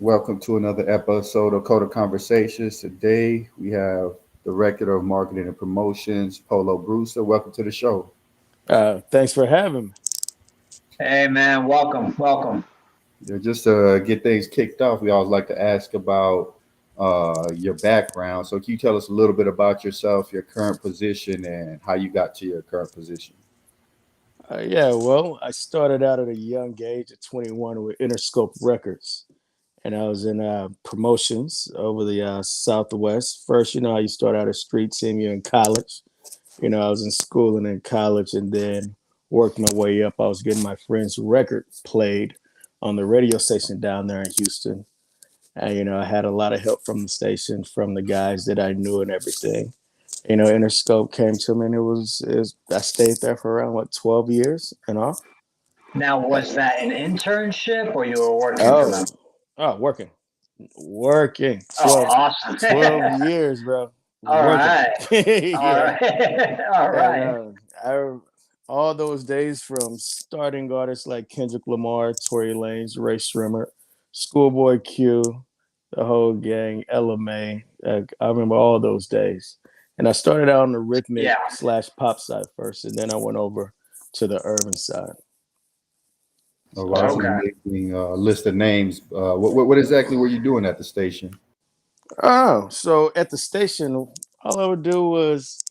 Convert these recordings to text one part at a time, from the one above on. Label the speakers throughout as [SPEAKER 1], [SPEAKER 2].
[SPEAKER 1] Welcome to another episode of Coda Conversations. Today we have Director of Marketing and Promotions, Polo Brewster. Welcome to the show.
[SPEAKER 2] Thanks for having me.
[SPEAKER 3] Hey man, welcome.
[SPEAKER 1] Just to get things kicked off, we always like to ask about your background. So, can you tell us a little bit about yourself, your current position, and how you got to your current position?
[SPEAKER 2] I started out at a young age at 21 with Interscope Records, and I was in promotions over the Southwest. First, how you start out at street team, you're in college. I was in school and in college, and then worked my way up. I was getting my friend's record played on the radio station down there in Houston. And, I had a lot of help from the station, from the guys that I knew and everything. Interscope came to me, and I stayed there for around 12 years and all.
[SPEAKER 3] Now, was that an internship or you were working for
[SPEAKER 2] Oh,
[SPEAKER 3] them?
[SPEAKER 2] working
[SPEAKER 3] Oh,
[SPEAKER 2] 12,
[SPEAKER 3] awesome.
[SPEAKER 2] 12 years, bro.
[SPEAKER 3] All
[SPEAKER 2] Working.
[SPEAKER 3] right. All
[SPEAKER 2] Yeah.
[SPEAKER 3] right. All right.
[SPEAKER 2] All those days from starting artists like Kendrick Lamar, Tory Lanez, Ray Shrimmer, Schoolboy Q, the whole gang, LMA. I remember all those days. And I started out on the rhythmic
[SPEAKER 3] Yeah.
[SPEAKER 2] / pop side first, and then I went over to the urban side.
[SPEAKER 1] A lot of
[SPEAKER 3] Okay.
[SPEAKER 1] amazing list of names. What exactly were you doing at the station?
[SPEAKER 2] Oh, so at the station, all I would do was,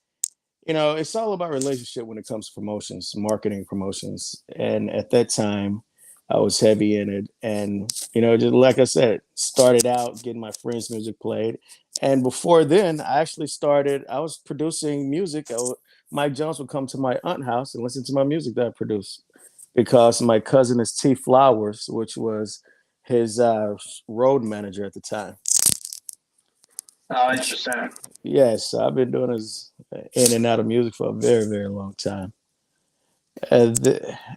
[SPEAKER 2] it's all about relationship when it comes to promotions, marketing promotions. And at that time, I was heavy in it. And, just like I said, started out getting my friends' music played. And before then, I was producing music. Mike Jones would come to my aunt's house and listen to my music that I produced because my cousin is T Flowers, which was his road manager at the time.
[SPEAKER 3] Oh, interesting.
[SPEAKER 2] Yes, I've been doing this in and out of music for a very, very long time. And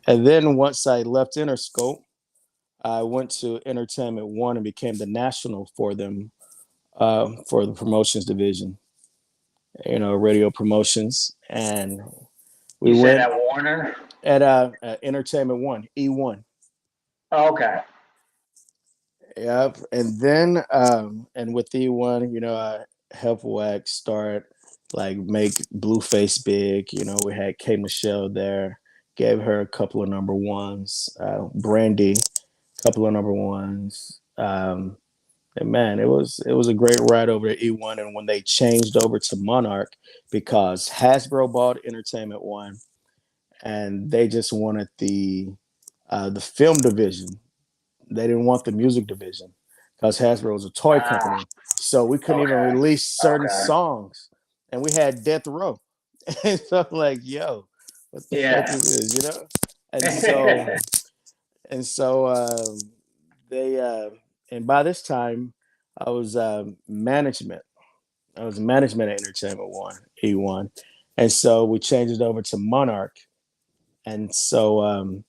[SPEAKER 2] then once I left Interscope, I went to Entertainment One and became the national for them for the promotions division. Radio promotions, and we
[SPEAKER 3] You said
[SPEAKER 2] went
[SPEAKER 3] at Warner?
[SPEAKER 2] at Entertainment One, E1.
[SPEAKER 3] Oh, okay.
[SPEAKER 2] Yep, and then and with E1, I helped Wax start make Blueface big. We had K Michelle there, gave her a couple of number ones. Brandy, couple of number ones. And man, it was a great ride over to E1. And when they changed over to Monarch, because Hasbro bought Entertainment One, and they just wanted the film division. They didn't want the music division because Hasbro was a toy
[SPEAKER 3] Ah,
[SPEAKER 2] company. So we couldn't even
[SPEAKER 3] okay.
[SPEAKER 2] release certain
[SPEAKER 3] Okay.
[SPEAKER 2] songs. And we had Death Row. And so I'm like, yo, what the fuck
[SPEAKER 3] Yeah.
[SPEAKER 2] is this, And so they and by this time I was management. I was management at Entertainment One, E1. And so we changed it over to Monarch. And so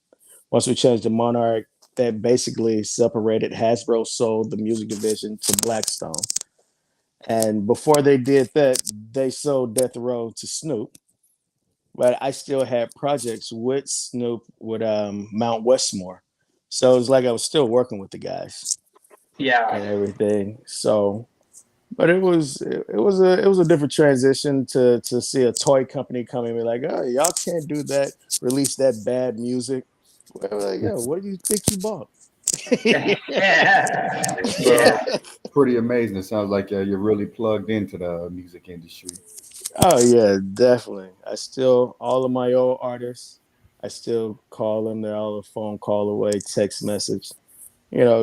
[SPEAKER 2] once we changed to Monarch, that basically separated. Hasbro sold the music division to Blackstone. And before they did that, they sold Death Row to Snoop. But I still had projects with Snoop with Mount Westmore. So it was like I was still working with the guys
[SPEAKER 3] Yeah.
[SPEAKER 2] and everything. So but it was a different transition to see a toy company come in and be like, oh, y'all can't do that, release that bad music. We're like, yo, what do you think you bought?
[SPEAKER 3] Yeah.
[SPEAKER 1] Well,
[SPEAKER 3] Yeah.
[SPEAKER 1] pretty amazing. It sounds like you're really plugged into the music industry.
[SPEAKER 2] Oh yeah, definitely. I still all of my old artists, I still call them. They're all a phone call away, text message.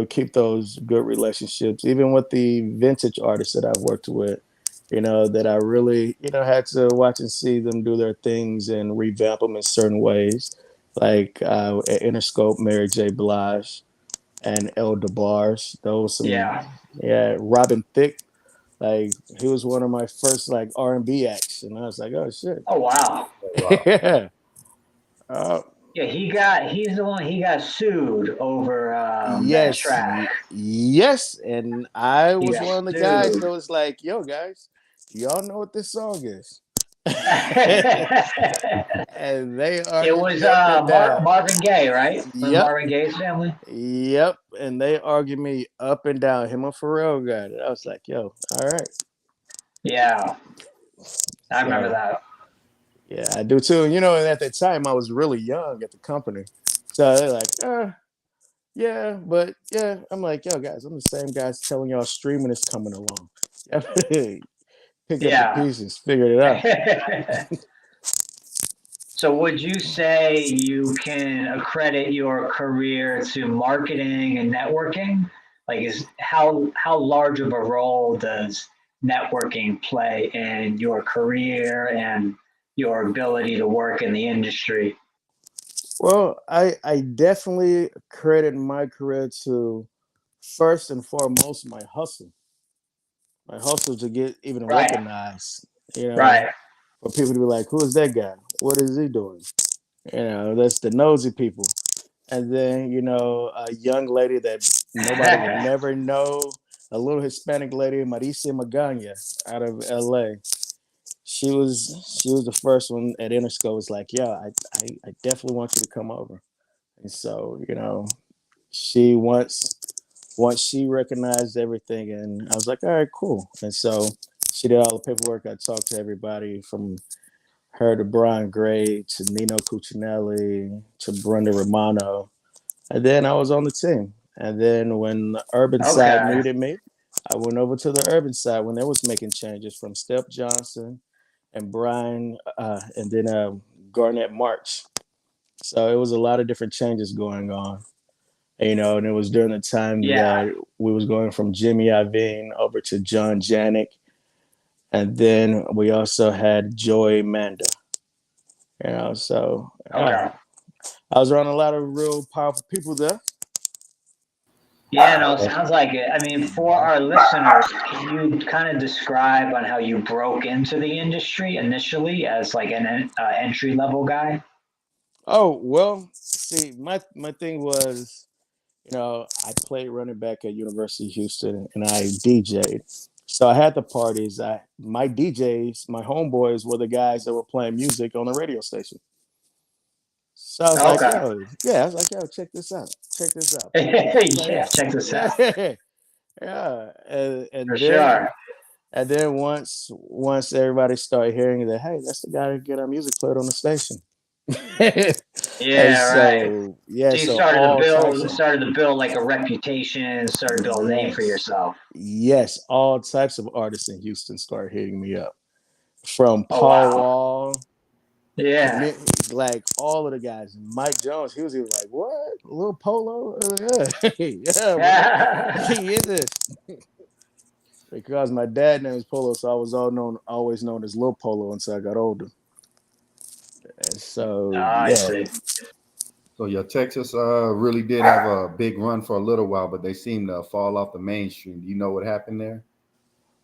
[SPEAKER 2] Keep those good relationships, even with the vintage artists that I've worked with. That I really had to watch and see them do their things and revamp them in certain ways, like at Interscope, Mary J. Blige and El DeBarge. Those some
[SPEAKER 3] Yeah.
[SPEAKER 2] yeah, Robin Thicke. Like he was one of my first R&B acts, and I was like, oh shit,
[SPEAKER 3] Oh, wow.
[SPEAKER 1] Oh, wow.
[SPEAKER 2] yeah. Uh,
[SPEAKER 3] Yeah, he's the one, he got sued over that
[SPEAKER 2] yes,
[SPEAKER 3] track.
[SPEAKER 2] yes, and I
[SPEAKER 3] He
[SPEAKER 2] was
[SPEAKER 3] got
[SPEAKER 2] one of the guys
[SPEAKER 3] sued.
[SPEAKER 2] that was like, yo, guys, do y'all know what this song is? And they
[SPEAKER 3] It
[SPEAKER 2] argued
[SPEAKER 3] was
[SPEAKER 2] me up and down.
[SPEAKER 3] Marvin Gaye, right? From
[SPEAKER 2] Yep,
[SPEAKER 3] Marvin Gaye's family.
[SPEAKER 2] yep. And they argued me up and down. Him and Pharrell got it. I was like, yo, all right.
[SPEAKER 3] Yeah, I remember
[SPEAKER 2] So
[SPEAKER 3] that.
[SPEAKER 2] yeah, I do too. And and at that time I was really young at the company. So they're like, yeah, but yeah, I'm like, yo, guys, I'm the same guys telling y'all streaming is coming along. Pick up the
[SPEAKER 3] Yeah.
[SPEAKER 2] pieces, figured it out.
[SPEAKER 3] So would you say you can accredit your career to marketing and networking? Like is how large of a role does networking play in your career and your ability to work in the industry?
[SPEAKER 2] Well, I definitely credit my career to first and foremost my hustle to get even
[SPEAKER 3] Right,
[SPEAKER 2] recognized. You know,
[SPEAKER 3] right.
[SPEAKER 2] for people to be like, who is that guy? What is he doing? That's the nosy people. And then a young lady that nobody would never know, a little Hispanic lady, Marisa Magana, out of LA. She was the first one at Interscope. Was like, yeah, I definitely want you to come over. And so she once she recognized everything, and I was like, all right, cool. And so she did all the paperwork. I talked to everybody from her to Brian Gray to Nino Cuccinelli to Brenda Romano. And then I was on the team. And then when the urban side
[SPEAKER 3] Okay.
[SPEAKER 2] needed me, I went over to the urban side when they was making changes from Steph Johnson and Brian, and then Garnett March. So it was a lot of different changes going on. And it was during the time
[SPEAKER 3] Yeah.
[SPEAKER 2] that we was going from Jimmy Iovine over to John Janik, and then we also had Joey Manda. So
[SPEAKER 3] Okay.
[SPEAKER 2] I was around a lot of real powerful people there.
[SPEAKER 3] Yeah, no, sounds like it. I mean, for our listeners, can you kind of describe on how you broke into the industry initially as like an entry level guy?
[SPEAKER 2] Oh well, see, my thing was, I played running back at University of Houston, and I DJ'd. So I had the parties. My DJs, my homeboys, were the guys that were playing music on the radio station. So I was like,
[SPEAKER 3] Okay.
[SPEAKER 2] yo, yeah, I was like, yo, check this out, check this out.
[SPEAKER 3] Yeah,
[SPEAKER 2] So
[SPEAKER 3] check this out.
[SPEAKER 2] yeah, yeah, and,
[SPEAKER 3] For
[SPEAKER 2] and then
[SPEAKER 3] sure.
[SPEAKER 2] and then once everybody started hearing that, hey, that's the guy that get our music played on the station. And
[SPEAKER 3] Yeah, right.
[SPEAKER 2] so yeah,
[SPEAKER 3] So you
[SPEAKER 2] so all types of
[SPEAKER 3] started to build like a reputation, started to build a name for
[SPEAKER 2] yes,
[SPEAKER 3] yourself.
[SPEAKER 2] yes, all types of artists in Houston started hitting me up, from
[SPEAKER 3] Oh
[SPEAKER 2] Paul
[SPEAKER 3] wow.
[SPEAKER 2] Wall to
[SPEAKER 3] Yeah.
[SPEAKER 2] me, like all of the guys. Mike Jones, he was even like, "What, little Polo? Yeah, yeah, bro, he is this." Because my dad name is Polo, so I was always known as Little Polo until I got older. And
[SPEAKER 3] Oh,
[SPEAKER 2] so
[SPEAKER 3] I
[SPEAKER 2] yeah,
[SPEAKER 3] see.
[SPEAKER 1] So your Texas really did have a big run for a little while, but they seemed to fall off the mainstream. Do you know what happened there?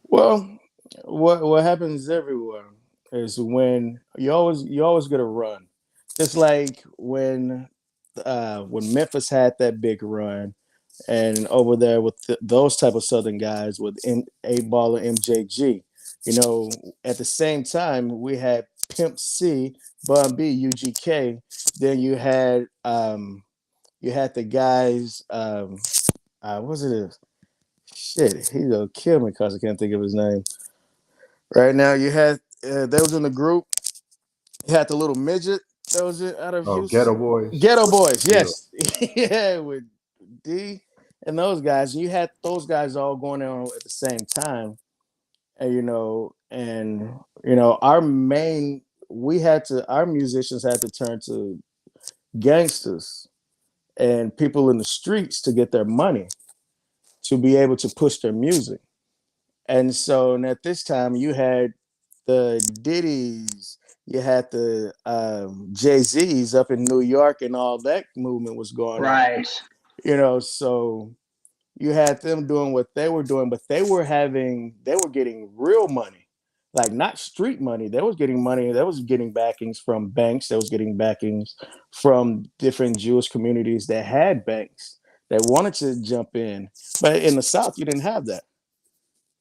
[SPEAKER 2] well, what happens everywhere is when you always get a run. It's like when Memphis had that big run, and over there with those type of Southern guys with A Ball and MJG. At the same time we had Pimp C, Bun B, UGK. Then you had the guys. What was it? Shit, he's gonna kill me because I can't think of his name right now. You had they was in the group. You had the little midget that was out of
[SPEAKER 1] Oh, Ghetto
[SPEAKER 2] Houston.
[SPEAKER 1] Boys.
[SPEAKER 2] Ghetto Boys,
[SPEAKER 1] Yeah.
[SPEAKER 2] yes, yeah, with D and those guys. And you had those guys all going on at the same time, and our main our musicians had to turn to gangsters and people in the streets to get their money to be able to push their music. And so, and at this time, you had the Diddy's, you had the Jay Z's up in New York, and all that movement was going on.
[SPEAKER 3] Right.
[SPEAKER 2] So you had them doing what they were doing, but they were getting real money, like not street money. They was getting money. They was getting backings from banks. They was getting backings from different Jewish communities that had banks that wanted to jump in. But in the South, you didn't have that.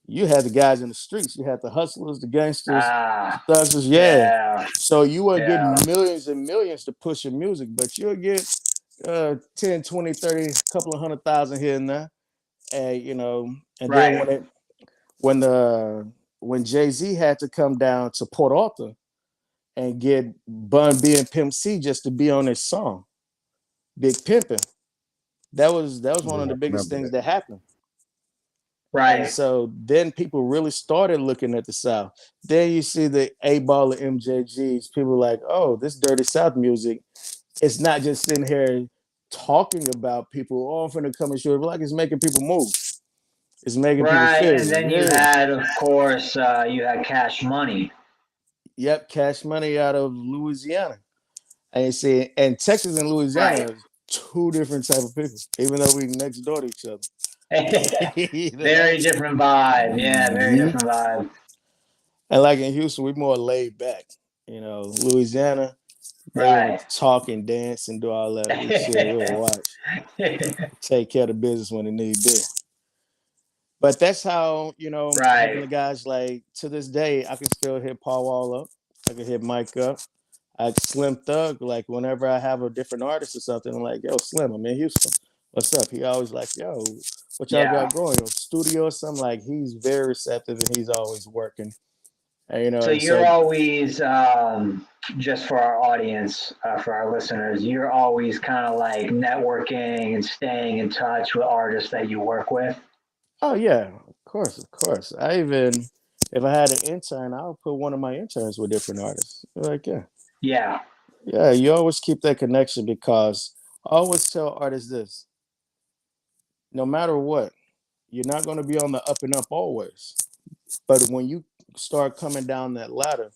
[SPEAKER 2] You had the guys in the streets. You had the hustlers, the gangsters, the
[SPEAKER 3] Ah,
[SPEAKER 2] thugs. Yeah.
[SPEAKER 3] yeah,
[SPEAKER 2] So you weren't getting
[SPEAKER 3] yeah,
[SPEAKER 2] millions and millions to push your music, but you'll get 10, 20, 30, couple of 100,000 here and there. And and then
[SPEAKER 3] right,
[SPEAKER 2] when the when Jay-Z had to come down to Port Arthur and get Bun B and Pimp C just to be on his song, Big Pimpin'. That was one
[SPEAKER 1] Yeah,
[SPEAKER 2] of
[SPEAKER 1] I
[SPEAKER 2] the biggest
[SPEAKER 1] remember
[SPEAKER 2] things
[SPEAKER 1] that.
[SPEAKER 2] that happened. And
[SPEAKER 3] right,
[SPEAKER 2] so then people really started looking at the South. Then you see the A Ball of MJGs. People like, oh, this Dirty South music. It's not just sitting here talking about people. Oh, I'm finna come and show it. Like it's making people move. It's making people
[SPEAKER 3] right.
[SPEAKER 2] feel
[SPEAKER 3] And
[SPEAKER 2] it.
[SPEAKER 3] then you
[SPEAKER 2] Yeah.
[SPEAKER 3] had, of course, you had Cash Money.
[SPEAKER 2] Yep. Cash Money out of Louisiana. And you see, and Texas and Louisiana
[SPEAKER 3] Right.
[SPEAKER 2] are two different type of people, even though we next door to each other. You know?
[SPEAKER 3] Very different vibe. Yeah, very
[SPEAKER 2] Mhm.
[SPEAKER 3] different vibe.
[SPEAKER 2] And like in Houston, we're more laid back. Louisiana, they want
[SPEAKER 3] Right.
[SPEAKER 2] to talk and dance and do all that. We chill, we'll watch, take care of the business when it need be. But that's how, having
[SPEAKER 3] Right.
[SPEAKER 2] the guys like to this day, I can still hit Paul Wall up. I can hit Mike up. I Slim Thug, like whenever I have a different artist or something, I'm like, yo, Slim, I'm in Houston. What's up? He always like, yo, what y'all
[SPEAKER 3] Yeah.
[SPEAKER 2] got going? Your studio or something? Like he's very receptive and he's always working. And
[SPEAKER 3] So
[SPEAKER 2] and
[SPEAKER 3] you're
[SPEAKER 2] so
[SPEAKER 3] always, just for our audience, for our listeners, you're always kind of like networking and staying in touch with artists that you work with.
[SPEAKER 2] oh yeah, of course, of course. I even if I had an intern, I'll put one of my interns with different artists. Like, yeah.
[SPEAKER 3] Yeah.
[SPEAKER 2] Yeah, you always keep that connection because I always tell artists this, no matter what, you're not going to be on the up and up always. But when you start coming down that ladder,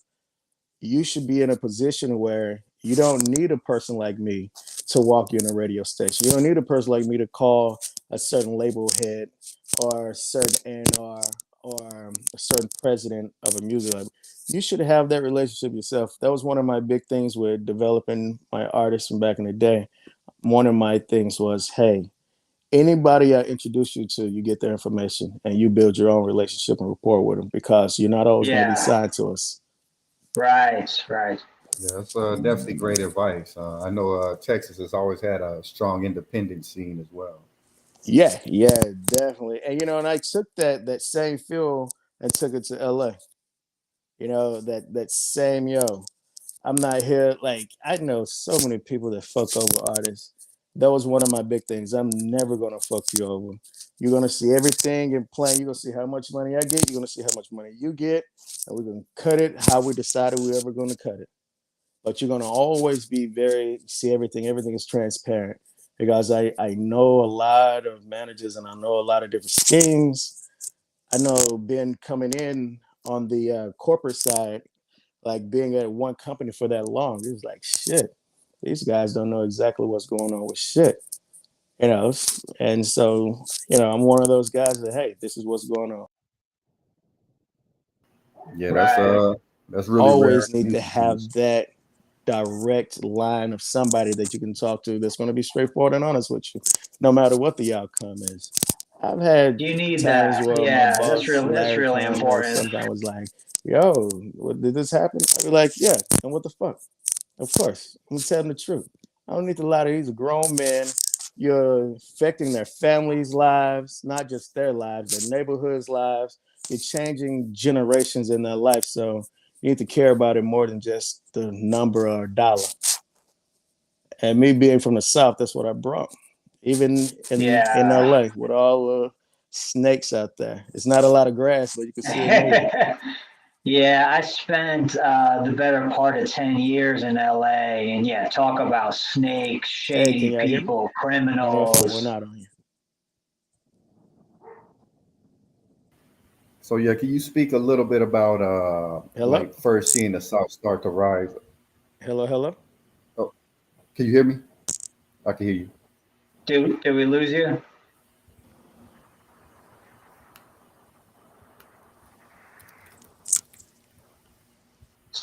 [SPEAKER 2] you should be in a position where you don't need a person like me to walk you in a radio station. You don't need a person like me to call a certain label head or a certain A&R or a certain president of a music label. You should have that relationship yourself. That was one of my big things with developing my artists from back in the day. One of my things was, hey, anybody I introduce you to, you get their information and you build your own relationship and rapport with them because you're not always going to be
[SPEAKER 3] Yeah.
[SPEAKER 2] signed to us.
[SPEAKER 3] Right. Right.
[SPEAKER 1] Yeah, that's definitely great advice. I know Texas has always had a strong independent scene as well.
[SPEAKER 2] Yeah, yeah, definitely. And and I took that same feel and took it to LA. That same I'm not here. Like I know so many people that fuck over artists. That was one of my big things. I'm never gonna fuck you over. You're gonna see everything in plan. You're gonna see how much money I get. You're gonna see how much money you get, and we're gonna cut it how we decided we were ever gonna cut it. But you're gonna always be very see everything. Everything is transparent because I know a lot of managers and I know a lot of different schemes. I know being coming in on the corporate side, like being at one company for that long, it was like shit. These guys don't know exactly what's going on with shit, you know. And so, I'm one of those guys that hey, this is what's going on.
[SPEAKER 1] Yeah,
[SPEAKER 3] Right.
[SPEAKER 1] that's really rare
[SPEAKER 2] Always need
[SPEAKER 1] in
[SPEAKER 2] to
[SPEAKER 1] music industry.
[SPEAKER 2] have that direct line of somebody that you can talk to that's going to be straightforward and honest with you, no matter what the outcome is. I've had
[SPEAKER 3] You need
[SPEAKER 2] times
[SPEAKER 3] that.
[SPEAKER 2] where my
[SPEAKER 3] Yeah.
[SPEAKER 2] boss,
[SPEAKER 3] That's
[SPEAKER 2] Larry
[SPEAKER 3] really
[SPEAKER 2] Cornwell,
[SPEAKER 3] important.
[SPEAKER 2] sometimes was like, yo, did this happen? I'd be like, yeah, and what the fuck? Of course, I'm telling the truth. I don't need to lie to you. He's a grown man. You're affecting their families' lives, not just their lives, their neighborhoods' lives. You're changing generations in their life. So you need to care about it more than just the number or dollar. And me being from the South, that's what I brought. Even in
[SPEAKER 3] Yeah.
[SPEAKER 2] LA with all the snakes out there. It's not a lot of grass, but you can see it moving.
[SPEAKER 3] Yeah, I spent the better part of 10 years in LA, and yeah, talk about snakes,
[SPEAKER 2] Hey, can
[SPEAKER 3] shady
[SPEAKER 2] y'all hear me?
[SPEAKER 3] people,
[SPEAKER 2] I don't know if I went
[SPEAKER 3] criminals.
[SPEAKER 2] out on you.
[SPEAKER 1] So yeah, can you speak a little bit about
[SPEAKER 2] Hello?
[SPEAKER 1] like first seeing the South start to rise?
[SPEAKER 2] Hello, hello?
[SPEAKER 1] Oh, can you hear me? I can hear you.
[SPEAKER 3] Did we lose you?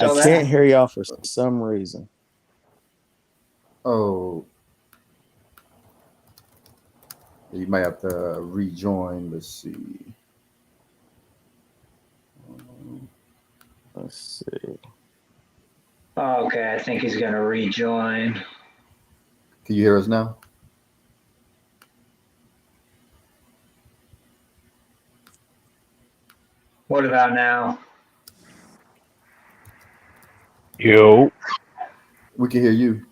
[SPEAKER 2] I
[SPEAKER 3] Still
[SPEAKER 2] can't
[SPEAKER 3] there?
[SPEAKER 2] hear y'all for some reason.
[SPEAKER 1] Oh, you might have to rejoin. Let's see.
[SPEAKER 2] Let's see.
[SPEAKER 3] Okay, I think he's gonna rejoin.
[SPEAKER 1] Can you hear us now?
[SPEAKER 3] What about now?
[SPEAKER 4] Yo,
[SPEAKER 1] We can hear you.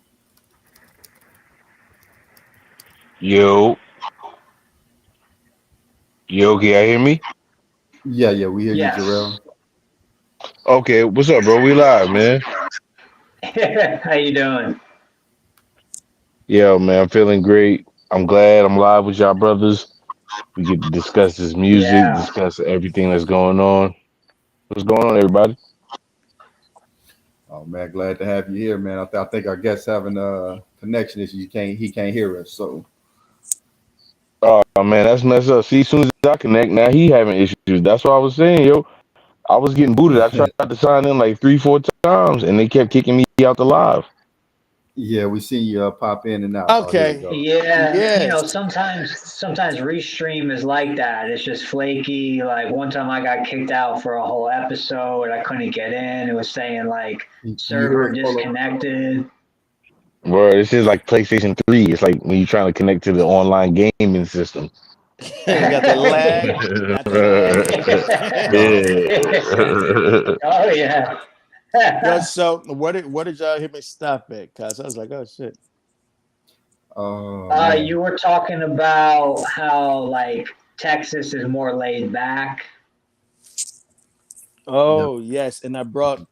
[SPEAKER 4] yo, yo, can y'all hear me?
[SPEAKER 1] Yeah, we hear you,
[SPEAKER 3] Yes.
[SPEAKER 1] Jarrell.
[SPEAKER 4] Okay, what's up, bro? We live, man.
[SPEAKER 3] How you doing?
[SPEAKER 4] Yo, man, I'm feeling great. I'm glad I'm live with y'all brothers. We get to discuss this music,
[SPEAKER 3] Yeah.
[SPEAKER 4] discuss everything that's going on. What's going on, everybody?
[SPEAKER 1] Oh man, glad to have you here, man. I think our guest having connection issues. He can't hear us. So
[SPEAKER 4] Oh man, that's messed up. See, as soon as I connect, now he having issues. That's what I was saying, yo. I was getting booted. I tried to sign in like 3, 4 times, and they kept kicking me out the live.
[SPEAKER 1] yeah, we see you pop in and out. Oh, here we
[SPEAKER 2] Okay.
[SPEAKER 1] go.
[SPEAKER 3] Yeah,
[SPEAKER 2] Yes.
[SPEAKER 3] sometimes Restream is like that. It's just flaky. Like one time I got kicked out for a whole episode. I couldn't get in. It was saying like
[SPEAKER 1] Can you hear
[SPEAKER 3] server
[SPEAKER 1] us, Polo?
[SPEAKER 3] disconnected.
[SPEAKER 4] Bro, this is like PlayStation 3. It's like when you're trying to connect to the online gaming system.
[SPEAKER 2] Got the lag. Got the lag.
[SPEAKER 4] Yeah.
[SPEAKER 3] Oh yeah.
[SPEAKER 2] Yo, so what did y'all hear me stop at? Cause I was like, oh shit.
[SPEAKER 1] Oh man,
[SPEAKER 3] You were talking about how like Texas is more laid back.
[SPEAKER 1] yeah.
[SPEAKER 2] Oh yes, and I brought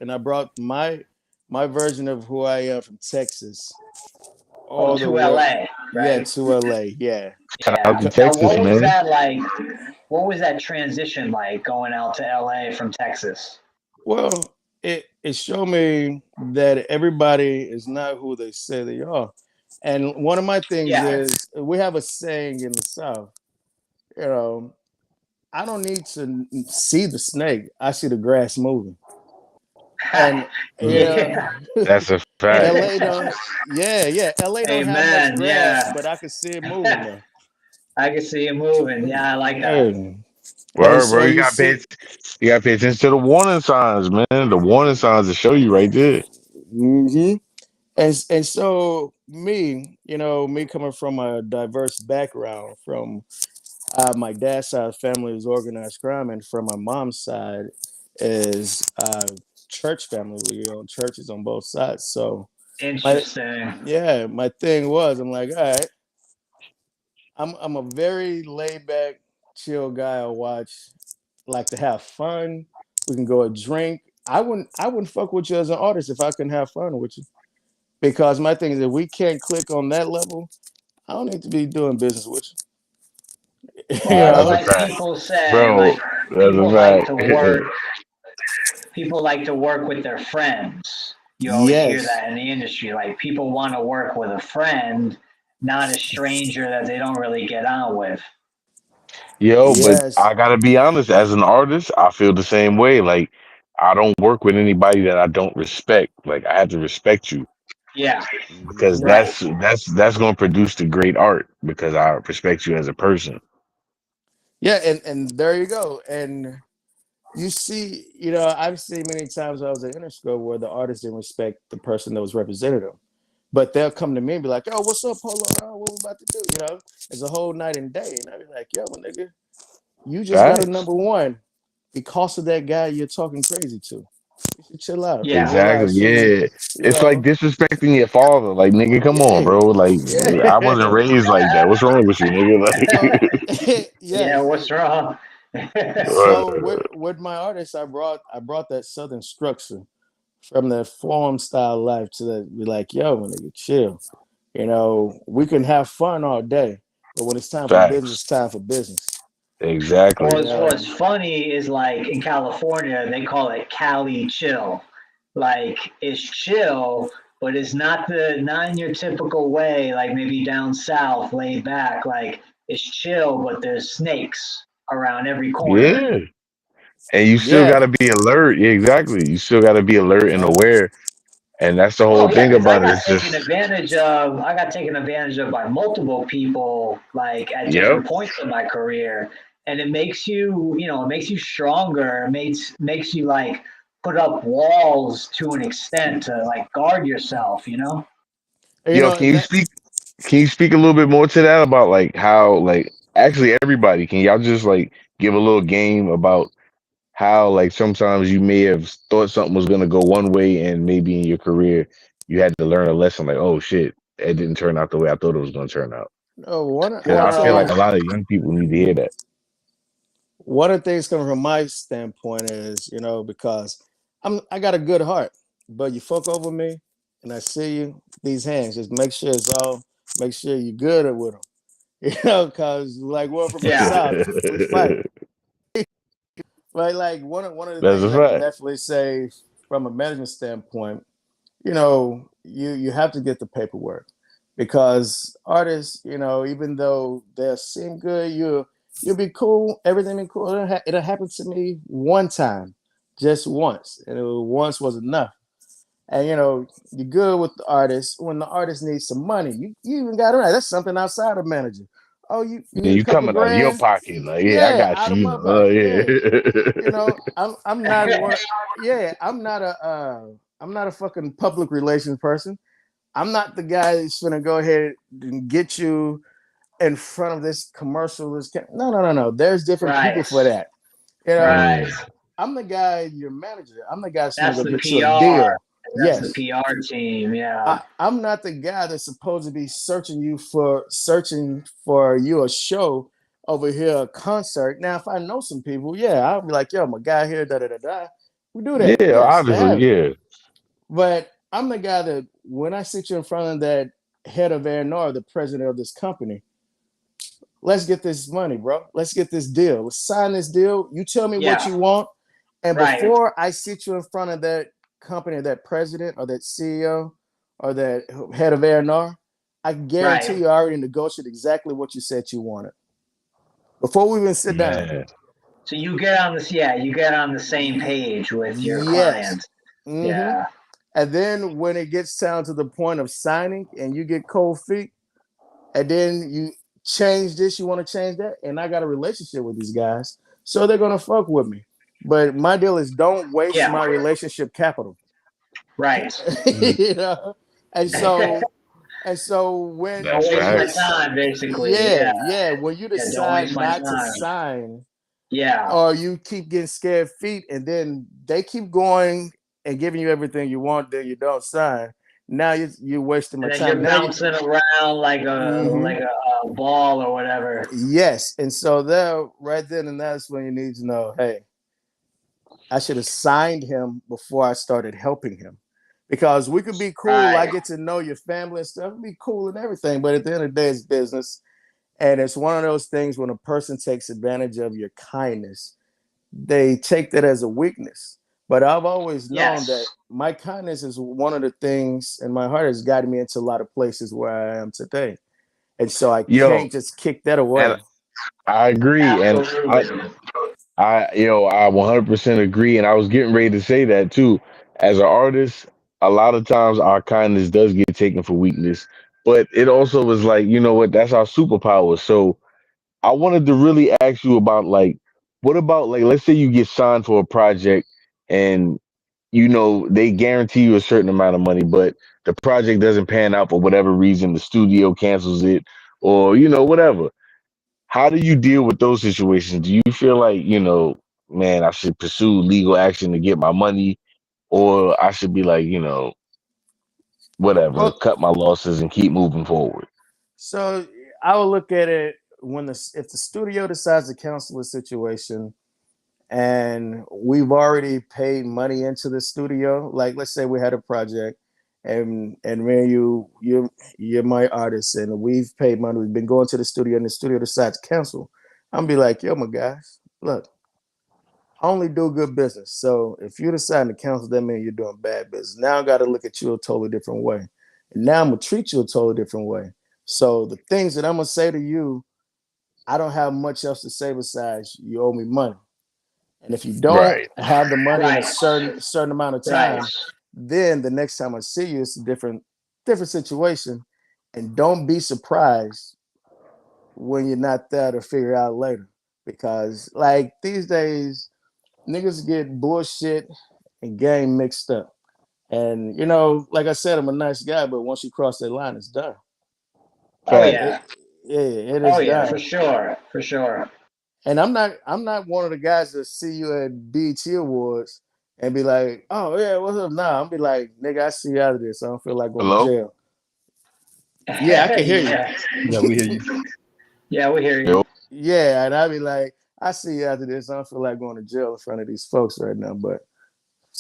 [SPEAKER 2] my version of who I am from Texas
[SPEAKER 3] Oh,
[SPEAKER 2] all the
[SPEAKER 3] to
[SPEAKER 2] way,
[SPEAKER 3] LA,
[SPEAKER 2] yeah,
[SPEAKER 3] right?
[SPEAKER 2] to LA, yeah.
[SPEAKER 4] Shout out to
[SPEAKER 3] Yeah.
[SPEAKER 2] Because,
[SPEAKER 3] Now,
[SPEAKER 4] Texas,
[SPEAKER 3] what was
[SPEAKER 4] man.
[SPEAKER 3] that like? What was that transition like going out to LA from Texas?
[SPEAKER 2] well, it showed me that everybody is not who they say they are. And one of my things
[SPEAKER 3] Yeah.
[SPEAKER 2] is we have a saying in the South, you know, I don't need to see the snake. I see the grass moving. And you know,
[SPEAKER 3] Yeah.
[SPEAKER 4] That's a fact.
[SPEAKER 2] LA don't, yeah, LA don't have much
[SPEAKER 3] Amen.
[SPEAKER 2] grass,
[SPEAKER 3] Yeah.
[SPEAKER 2] but I can see it moving though.
[SPEAKER 3] I can see it moving. Yeah, I like that.
[SPEAKER 2] And, and
[SPEAKER 4] Word,
[SPEAKER 2] so
[SPEAKER 4] bro.
[SPEAKER 2] you see,
[SPEAKER 4] You gotta pay attention to the warning signs, man. The warning signs that show you right there.
[SPEAKER 2] hmm and so me, me coming from a diverse background, from my dad's side of the family is organized crime, and from my mom's side is church family. We own churches on both sides. So my
[SPEAKER 3] Interesting.
[SPEAKER 2] my thing was, I'm like, all right, I'm a very laid back, chill guy. I watch, like to have fun. We can go a drink. I wouldn't fuck with you as an artist if I couldn't have fun with you. Because my thing is, if we can't click on that level, I don't need to be doing business with you. you
[SPEAKER 3] Well, it's
[SPEAKER 4] That's
[SPEAKER 2] know?
[SPEAKER 4] a
[SPEAKER 3] like
[SPEAKER 4] fact,
[SPEAKER 3] people say,
[SPEAKER 4] bro.
[SPEAKER 3] like
[SPEAKER 4] That's a
[SPEAKER 3] people like to
[SPEAKER 4] fact.
[SPEAKER 3] work. People like to work with their friends. You always hear
[SPEAKER 2] Yes.
[SPEAKER 3] that in the industry. Like people want to work with a friend, not a stranger that they don't really get on with.
[SPEAKER 4] Yo, but
[SPEAKER 2] Yes.
[SPEAKER 4] I gotta be honest. As an artist, I feel the same way. Like I don't work with anybody that I don't respect. Like I have to respect you
[SPEAKER 3] Yeah.
[SPEAKER 4] because
[SPEAKER 2] Mhm.
[SPEAKER 3] Right.
[SPEAKER 4] that's gonna produce the great art because I respect you as a person.
[SPEAKER 2] Yeah, and there you go. And you see, I've seen many times when I was at Interscope where the artist didn't respect the person that was representing them. But they'll come to me and be like, "Oh, what's up, Polo? Oh, what we about to do?" It's a whole night and day. And I'll be like, "Yo, my nigga, you just got a
[SPEAKER 4] Facts.
[SPEAKER 2] number one because of that guy you're talking crazy to. You should chill out,
[SPEAKER 3] Yeah.
[SPEAKER 2] relax."
[SPEAKER 4] Exactly.
[SPEAKER 2] So,
[SPEAKER 4] Yeah.
[SPEAKER 2] you
[SPEAKER 4] It's like
[SPEAKER 2] know,
[SPEAKER 4] disrespecting your father. Like, nigga, come on,
[SPEAKER 2] yeah,
[SPEAKER 4] bro. Like, I wasn't
[SPEAKER 2] yeah,
[SPEAKER 4] raised like that. What's wrong with you, nigga?
[SPEAKER 3] Yeah.
[SPEAKER 2] yes.
[SPEAKER 3] What's wrong?
[SPEAKER 4] Like,
[SPEAKER 2] So with my artists, I brought that southern structure from the farm style life to the be like, yo, nigga, chill. We can have fun all day, but when it's time for business, it's
[SPEAKER 4] facts.
[SPEAKER 2] time for business.
[SPEAKER 3] Well,
[SPEAKER 4] Exactly.
[SPEAKER 3] what's
[SPEAKER 2] You
[SPEAKER 3] funny is like in California, they call it Cali chill. Like it's chill, but it's not in your typical way, like maybe down south, laid back. Like it's chill, but there's snakes around every corner.
[SPEAKER 4] Yeah. And you still
[SPEAKER 2] yeah,
[SPEAKER 4] gotta be alert. Yeah, exactly. You still gotta be alert and
[SPEAKER 2] yeah,
[SPEAKER 4] aware. And that's the whole
[SPEAKER 3] Oh yeah,
[SPEAKER 4] thing
[SPEAKER 3] because
[SPEAKER 4] about it. It's just,
[SPEAKER 3] I got taken advantage of by multiple people like at
[SPEAKER 4] yep,
[SPEAKER 3] different points in my career. And it makes you, it makes you stronger. It makes you like put up walls to an extent to like guard yourself, you know?
[SPEAKER 2] You
[SPEAKER 4] Yo,
[SPEAKER 2] know,
[SPEAKER 4] can
[SPEAKER 2] and
[SPEAKER 4] you
[SPEAKER 2] that
[SPEAKER 4] speak? Can you speak a little bit more to that about like how like actually everybody can y'all just like give a little game about how like sometimes you may have thought something was gonna go one way and maybe in your career you had to learn a lesson like oh shit it didn't turn out the way I thought it was gonna turn out. Because
[SPEAKER 2] I
[SPEAKER 4] I feel
[SPEAKER 2] tell
[SPEAKER 4] like
[SPEAKER 2] you,
[SPEAKER 4] a lot of young people need to hear that.
[SPEAKER 2] one of the things coming from my standpoint is, you know, because I got a good heart, but you fuck over me, and I see you these hands. Just make sure you're good with them, you know, because like we're from the
[SPEAKER 3] Yeah.
[SPEAKER 2] south, we fight. Right, like one of the
[SPEAKER 4] That's a
[SPEAKER 2] things I can
[SPEAKER 4] fact.
[SPEAKER 2] definitely say from a management standpoint, you know, you have to get the paperwork because artists, you know, even though they seem good, you'll be cool, everything be cool. It'll happen to me one time, just once, and once was enough. And you know, you're good with the artist when the artist needs some money. You even got it right. That's something outside of manager. Oh, you
[SPEAKER 4] Yeah,
[SPEAKER 2] need a
[SPEAKER 4] you
[SPEAKER 2] couple of
[SPEAKER 4] coming out of your
[SPEAKER 2] grand.
[SPEAKER 4] pocket like yeah I
[SPEAKER 2] Yeah,
[SPEAKER 4] got
[SPEAKER 2] out
[SPEAKER 4] you
[SPEAKER 2] of
[SPEAKER 4] you
[SPEAKER 2] my
[SPEAKER 4] know oh
[SPEAKER 2] pocket. Yeah, you
[SPEAKER 4] yeah.
[SPEAKER 2] know, I'm not one. Yeah, I'm not a fucking public relations person. I'm not the guy that's gonna go ahead and get you in front of this commercial. No. There's different people
[SPEAKER 3] Right.
[SPEAKER 2] for that. You know,
[SPEAKER 3] Right.
[SPEAKER 4] Mm.
[SPEAKER 2] I'm the guy, your manager. I'm the guy that's gonna
[SPEAKER 3] That's
[SPEAKER 2] go
[SPEAKER 3] the
[SPEAKER 2] get you a
[SPEAKER 3] PR.
[SPEAKER 2] deal.
[SPEAKER 3] That's the
[SPEAKER 2] Yes,
[SPEAKER 3] PR team. Yeah.
[SPEAKER 2] I'm not the guy that's supposed to be searching for you a show over here, a concert. Now, if I know some people, yeah, I'll be like, yo, I'm a guy here, da da da da. We do that,
[SPEAKER 4] Yeah,
[SPEAKER 2] yes, it
[SPEAKER 4] obviously,
[SPEAKER 2] happens.
[SPEAKER 4] yeah.
[SPEAKER 2] But I'm the guy that when I sit you in front of that head of A&R, the president of this company, let's get this money, bro. Let's get this deal. Let's sign this deal. You tell me what
[SPEAKER 3] Yeah.
[SPEAKER 2] you want, and
[SPEAKER 3] Right.
[SPEAKER 2] before I sit you in front of that company, that president or that CEO or that head of A&R, I guarantee
[SPEAKER 3] Right.
[SPEAKER 2] you I already negotiated exactly what you said you wanted before we even sit down.
[SPEAKER 4] Man.
[SPEAKER 3] So you get on this, yeah, you get on the same page with your
[SPEAKER 2] Yes.
[SPEAKER 3] client.
[SPEAKER 2] Mm-hmm.
[SPEAKER 3] Yeah.
[SPEAKER 2] And then when it gets down to the point of signing and you get cold feet, and then you change this, you want to change that, and I got a relationship with these guys, so they're gonna fuck with me. But my deal is don't waste
[SPEAKER 3] Yeah.
[SPEAKER 2] my relationship capital.
[SPEAKER 3] Right.
[SPEAKER 4] Mm.
[SPEAKER 2] You know, and
[SPEAKER 3] Don't
[SPEAKER 2] so when
[SPEAKER 4] That's
[SPEAKER 3] waste my
[SPEAKER 4] facts.
[SPEAKER 3] time, basically. Yeah.
[SPEAKER 2] when you
[SPEAKER 3] Yeah. Don't
[SPEAKER 2] decide
[SPEAKER 3] waste my
[SPEAKER 2] not to
[SPEAKER 3] time.
[SPEAKER 2] sign,
[SPEAKER 3] Yeah.
[SPEAKER 2] or you keep getting scared feet, and then they keep going and giving you everything you want, then you don't sign. Now you're wasting my
[SPEAKER 3] And then
[SPEAKER 2] time.
[SPEAKER 3] you're
[SPEAKER 2] Now you.
[SPEAKER 3] bouncing around
[SPEAKER 2] Mhm.
[SPEAKER 3] like a ball or whatever.
[SPEAKER 2] Yes, and so there, right then, and that's when you need to know, hey, I should have signed him before I started helping him, because we could be cool. I
[SPEAKER 3] Right.
[SPEAKER 2] get to know your family and stuff, be cool and everything, but at the end of the day, it's business, and it's one of those things when a person takes advantage of your kindness, they take that as a weakness. But I've always known that
[SPEAKER 3] Yes.
[SPEAKER 2] my kindness is one of the things, and my heart has guided me into a lot of places where I am today, and so I
[SPEAKER 4] Yo,
[SPEAKER 2] can't just kick that
[SPEAKER 4] and
[SPEAKER 2] away.
[SPEAKER 4] I agree, and
[SPEAKER 3] Absolutely.
[SPEAKER 4] I 100% agree, and I was getting ready to say that too. As an artist, a lot of times our kindness does get taken for weakness, but it also was like, you know what, that's our superpower. So I wanted to really ask you about like, what about like, let's say you get signed for a project and you know they guarantee you a certain amount of money, but the project doesn't pan out for whatever reason, the studio cancels it, or you know whatever. How do you deal with those situations? Do you feel like, you know, man, I should pursue legal action to get my money, or I should be like, you know, whatever,
[SPEAKER 2] Well,
[SPEAKER 4] cut my losses and keep moving forward?
[SPEAKER 2] so I would look at it when if the studio decides to cancel a situation and we've already paid money into the studio. Like let's say we had a project and man, you're my artist and we've paid money. We've been going to the studio and the studio decides to cancel. I'm be like, yo, my guys, look, I only do good business. So if you decide to cancel, that means you're doing bad business. Now I got to look at you a totally different way. And now I'm gonna treat you a totally different way. So the things that I'm gonna say to you, I don't have much else to say besides you owe me money. And if you don't
[SPEAKER 4] Right.
[SPEAKER 2] have the money in a
[SPEAKER 3] Right.
[SPEAKER 2] certain amount of
[SPEAKER 3] Right.
[SPEAKER 2] time, then the next time I see you, it's a different situation. And don't be surprised when you're not there to figure out later. Because like these days, niggas get bullshit and game mixed up. And you know, like I said, I'm a nice guy, but once you cross that line, it's done.
[SPEAKER 3] Oh
[SPEAKER 4] Facts.
[SPEAKER 2] It,
[SPEAKER 3] yeah.
[SPEAKER 2] yeah, it
[SPEAKER 3] Oh
[SPEAKER 2] is
[SPEAKER 3] yeah, for
[SPEAKER 2] done.
[SPEAKER 3] sure. For sure.
[SPEAKER 2] And I'm not one of the guys that see you at BET Awards and be like, oh yeah, what's up? Nah, I'm be like, nigga, I see you out of this. I don't feel like going to
[SPEAKER 4] Hello?
[SPEAKER 2] jail. Yeah, I can hear you.
[SPEAKER 3] Yeah.
[SPEAKER 1] Yeah, we hear you.
[SPEAKER 3] Yeah, we hear
[SPEAKER 4] Yo.
[SPEAKER 3] you.
[SPEAKER 2] Yeah, and I be like, I see you after this. I don't feel like going to jail in front of these folks right now. But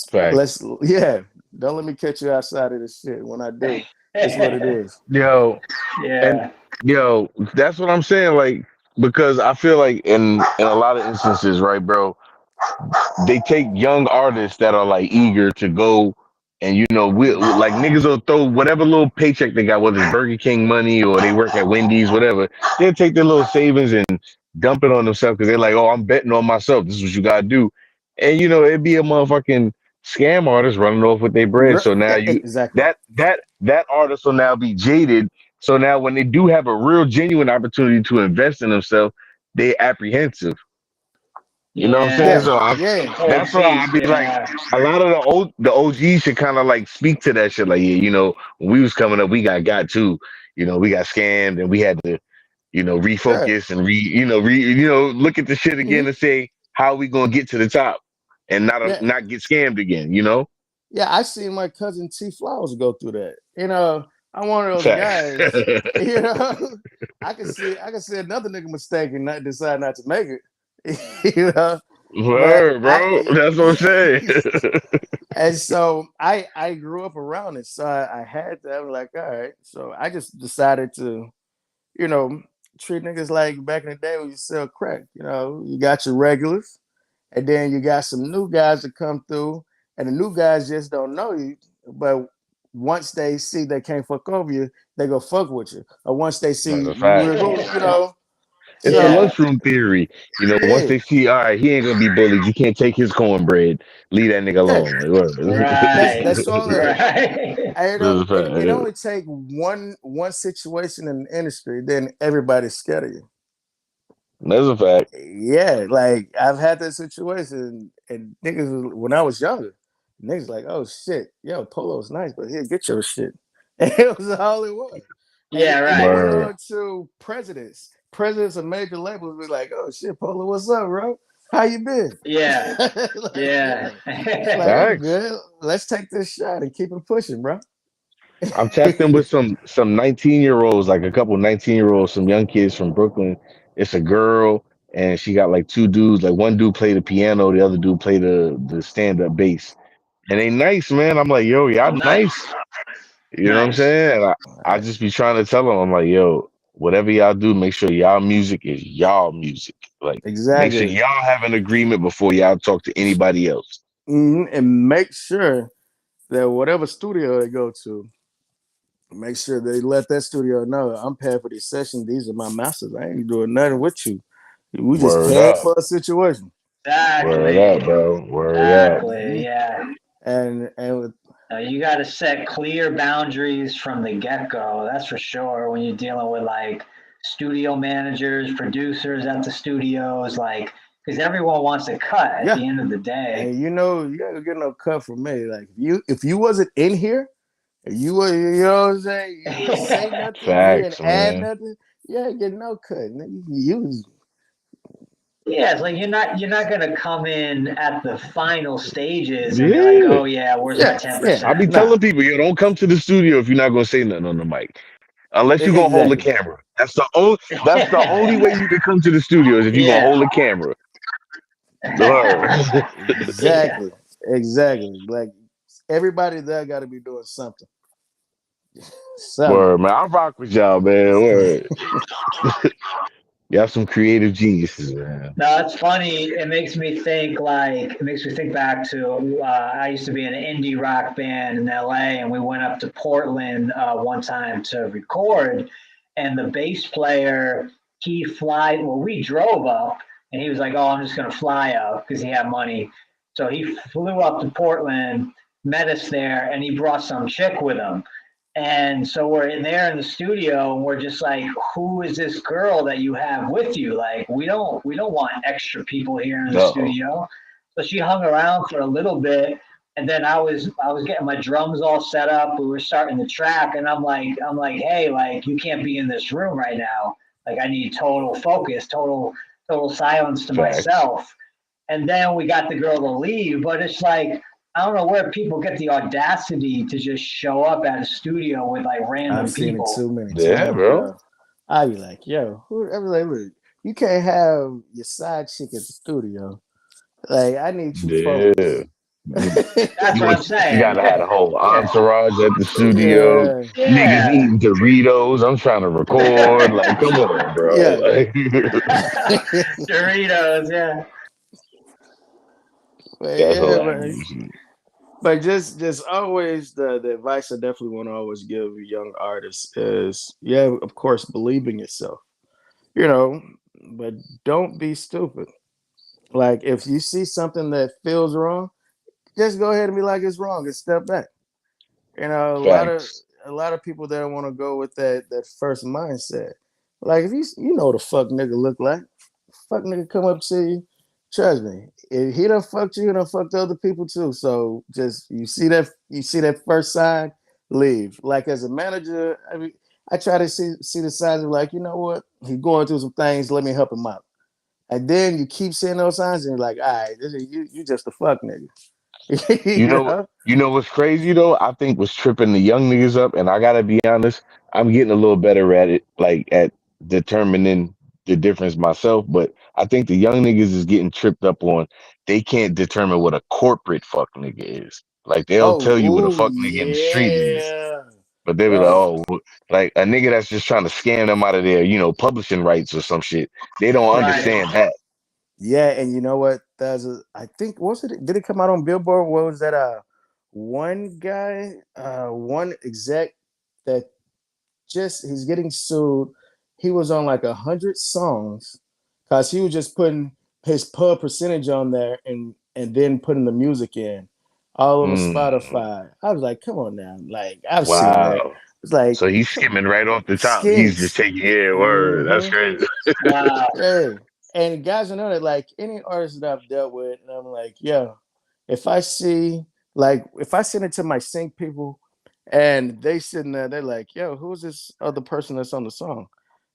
[SPEAKER 4] Facts.
[SPEAKER 2] yeah, don't let me catch you outside of this shit. When I do, it's what it is.
[SPEAKER 4] Yo, and
[SPEAKER 3] Yeah.
[SPEAKER 4] yo, that's what I'm saying. Like, because I feel like in a lot of instances, right, bro, they take young artists that are like eager to go and we like niggas will throw whatever little paycheck they got, whether it's Burger King money or they work at Wendy's, whatever. They'll take their little savings and dump it on themselves because they're like, oh, I'm betting on myself. This is what you gotta do. And it'd be a motherfucking scam artist running off with their bread. So now
[SPEAKER 2] Exactly.
[SPEAKER 4] that artist will now be jaded. So now when they do have a real genuine opportunity to invest in themselves, they apprehensive. You know what I'm saying?
[SPEAKER 3] Yeah.
[SPEAKER 2] Yeah,
[SPEAKER 4] So
[SPEAKER 2] yeah,
[SPEAKER 3] Cold
[SPEAKER 4] that's why I
[SPEAKER 3] feet.
[SPEAKER 4] be like,
[SPEAKER 3] Yeah.
[SPEAKER 4] a lot of the OGs should kind of like speak to that shit. Like, yeah, when we was coming up, we got too. We got scammed and we had to,
[SPEAKER 2] yeah.
[SPEAKER 4] refocus and look at the shit again
[SPEAKER 2] Hmm.
[SPEAKER 4] and say how we gonna get to the top and
[SPEAKER 2] Yeah,
[SPEAKER 4] not get scammed again. You know,
[SPEAKER 2] yeah. I seen my cousin T Flowers go through that. I'm one of those
[SPEAKER 4] facts.
[SPEAKER 2] guys. You know, I can see another nigga mistake and not decide not to make it. But
[SPEAKER 4] Word, bro. That's what I'm saying.
[SPEAKER 2] and so I grew up around it, so I had to. I was like, all right. So I just decided to, you know, treat niggas like back in the day when you sell crack. You got your regulars, and then you got some new guys that come through, and the new guys just don't know you. But once they see they can't fuck over you, they go fuck with you. Or once they
[SPEAKER 4] That's
[SPEAKER 2] see
[SPEAKER 4] a
[SPEAKER 2] you
[SPEAKER 4] fact.
[SPEAKER 2] real good,
[SPEAKER 4] It's the
[SPEAKER 2] So
[SPEAKER 3] Yeah.
[SPEAKER 4] lunchroom theory. Once
[SPEAKER 2] yeah,
[SPEAKER 4] they see, all right, he ain't gonna be bullied. You can't take his cornbread. Leave that nigga
[SPEAKER 2] yeah,
[SPEAKER 4] alone. Like, word.
[SPEAKER 3] Right.
[SPEAKER 2] that's all it is.
[SPEAKER 3] Right.
[SPEAKER 2] And,
[SPEAKER 4] That's a
[SPEAKER 2] it
[SPEAKER 4] fact.
[SPEAKER 2] only take one situation in the industry, then everybody's scared of you.
[SPEAKER 4] That's a fact.
[SPEAKER 2] Yeah, like I've had that situation, and niggas when I was younger, niggas like, oh shit, yo, Polo's nice, but here, get your shit. And it was all it was. And
[SPEAKER 3] Yeah.
[SPEAKER 2] it
[SPEAKER 3] Right.
[SPEAKER 2] went
[SPEAKER 4] Word.
[SPEAKER 2] on to presidents of major labels be like, oh shit, Polo, what's up, bro? How you been?
[SPEAKER 3] Yeah.
[SPEAKER 2] Like,
[SPEAKER 3] Yeah.
[SPEAKER 2] yeah. Like, I'm
[SPEAKER 4] Facts.
[SPEAKER 2] good. Let's take this shot and keep it pushing, bro.
[SPEAKER 4] I'm tapped in with some 19-year-olds, like a couple 19-year-olds, some young kids from Brooklyn. It's a girl, and she got like two dudes. Like one dude play the piano, the other dude play the stand-up bass. And they nice, man. I'm like, yo,
[SPEAKER 3] Oh,
[SPEAKER 4] y'all nice.
[SPEAKER 3] nice.
[SPEAKER 4] You know what I'm
[SPEAKER 3] Nice.
[SPEAKER 4] saying? And I just be trying to tell them, I'm like, yo, whatever y'all do, make sure y'all music is y'all music. Like, make sure
[SPEAKER 2] Exactly.
[SPEAKER 4] y'all have an agreement before y'all talk to anybody else.
[SPEAKER 2] And make sure that whatever studio they go to, make sure they let that studio know I'm paying for these sessions. These are my masters. I ain't doing nothing with you. We just
[SPEAKER 4] Word
[SPEAKER 2] paid
[SPEAKER 4] up.
[SPEAKER 2] for a situation.
[SPEAKER 4] Word
[SPEAKER 3] Exactly.
[SPEAKER 4] up, bro. Word up.
[SPEAKER 2] Hmm.
[SPEAKER 3] Exactly. Yeah.
[SPEAKER 2] And
[SPEAKER 3] You got to set clear boundaries from the get go. That's for sure. When you're dealing with like studio managers, producers at the studios, like, because everyone wants a cut at
[SPEAKER 2] yeah,
[SPEAKER 3] the end of the day.
[SPEAKER 2] and you gotta get no cut from me. Like if you wasn't in here, if you were, you know what I'm saying, you didn't say nothing, you didn't
[SPEAKER 4] Facts,
[SPEAKER 2] add
[SPEAKER 4] man.
[SPEAKER 2] nothing, you ain't get no cut. You was
[SPEAKER 3] Yeah, it's like you're not gonna come in at the final stages and be like,
[SPEAKER 4] Yeah.
[SPEAKER 3] oh yeah, where's my
[SPEAKER 2] yeah,
[SPEAKER 3] ten
[SPEAKER 2] yeah,
[SPEAKER 4] I be
[SPEAKER 3] percent?
[SPEAKER 2] nah,
[SPEAKER 4] telling people, yo, don't come to the studio if you're not gonna say nothing on the mic. Unless you're gonna hold the
[SPEAKER 2] exactly.
[SPEAKER 4] camera. That's the only way you can come to the studio is if you're gonna
[SPEAKER 3] Yeah.
[SPEAKER 4] hold the camera. Word.
[SPEAKER 3] Yeah.
[SPEAKER 2] Exactly. Exactly. Like everybody there got to be doing something. Something.
[SPEAKER 4] Word, man. I rock with y'all, man. Word. Y'all some creative geniuses, man.
[SPEAKER 3] No, it's funny. It makes me think back to I used to be in an indie rock band in LA, and we went up to Portland one time to record. And the bass player, we drove up, and he was like, "Oh, I'm just gonna fly up," because he had money. So he flew up to Portland, met us there, and he brought some chick with him. And so we're in there in the studio, and we're just like, "Who is this girl that you have with you? Like, we don't want extra people here in the
[SPEAKER 4] Uh-oh.
[SPEAKER 3] studio." So she hung around for a little bit. And then I was getting my drums all set up. We were starting the track, and I'm like, hey, like you can't be in this room right now. Like I need total focus, total silence to
[SPEAKER 4] Facts.
[SPEAKER 3] myself. And then we got the girl to leave, but it's like I don't know where people get the audacity to just show up at a studio with like
[SPEAKER 2] I've
[SPEAKER 3] random
[SPEAKER 2] seen it
[SPEAKER 3] people.
[SPEAKER 2] too many
[SPEAKER 4] Yeah,
[SPEAKER 2] times,
[SPEAKER 4] bro.
[SPEAKER 2] yo. I be like, yo, whoever like, look, you can't have your side chick at the studio. Like, I need you
[SPEAKER 4] Yeah.
[SPEAKER 2] focused.
[SPEAKER 4] You,
[SPEAKER 3] That's what I'm
[SPEAKER 4] you
[SPEAKER 3] saying.
[SPEAKER 4] gotta have the whole
[SPEAKER 3] Yeah,
[SPEAKER 4] entourage at the studio.
[SPEAKER 2] Yeah,
[SPEAKER 4] Niggas
[SPEAKER 3] yeah,
[SPEAKER 4] eating Doritos. I'm trying to record. Like, come on, bro.
[SPEAKER 2] yeah.
[SPEAKER 4] Like,
[SPEAKER 3] Doritos. Yeah,
[SPEAKER 2] But
[SPEAKER 4] that's
[SPEAKER 2] yeah,
[SPEAKER 4] hilarious.
[SPEAKER 2] but just always the advice I definitely want to always give young artists is, yeah, of course, believe in yourself. You know, but don't be stupid. Like if you see something that feels wrong, just go ahead and be like it's wrong and step back. You know,
[SPEAKER 4] Facts.
[SPEAKER 2] a lot of people that want to go with that first mindset. Like if you know what the fuck nigga look like, fuck nigga come up to you. Trust me, if he done fucked you, he done fucked other people too. So just you see that first sign, leave. Like as a manager, I mean, I try to see the signs of like, you know what, he going through some things. Let me help him out. And then you keep seeing those signs, and you're like, all right, you just a fuck nigga.
[SPEAKER 4] You
[SPEAKER 2] you
[SPEAKER 4] know,
[SPEAKER 2] know?
[SPEAKER 4] you know what's crazy though? I think what's tripping the young niggas up, and I gotta be honest, I'm getting a little better at it, like at determining the difference myself. But I think the young niggas is getting tripped up on they can't determine what a corporate fuck nigga is. Like they'll
[SPEAKER 2] Oh,
[SPEAKER 4] tell you what a
[SPEAKER 2] ooh,
[SPEAKER 4] fuck nigga in the street is,
[SPEAKER 2] yeah,
[SPEAKER 4] but they be like,
[SPEAKER 2] bro.
[SPEAKER 4] oh, like a nigga that's just trying to scam them out of their, publishing rights or some shit. They don't
[SPEAKER 3] right.
[SPEAKER 4] understand that.
[SPEAKER 2] Yeah, and you know what? I think was it did it come out on Billboard? What was that? One guy, one exec that just he's getting sued. He was on like 100 songs because he was just putting his pub percentage on there and then putting the music in all over
[SPEAKER 4] Mm,
[SPEAKER 2] Spotify. I was like, come on now, like I've seen that.
[SPEAKER 4] wow.
[SPEAKER 2] It's like
[SPEAKER 4] So he's skimming right off the top. He's just
[SPEAKER 2] skins.
[SPEAKER 4] taking, yeah, word. That's
[SPEAKER 2] Mm-hmm.
[SPEAKER 4] crazy.
[SPEAKER 3] Wow.
[SPEAKER 2] Hey, and guys, I know that like any artist that I've dealt with, and I'm like, yo, if I see if I send it to my sync people and they sitting there, they're like, yo, who's this other person that's on the song?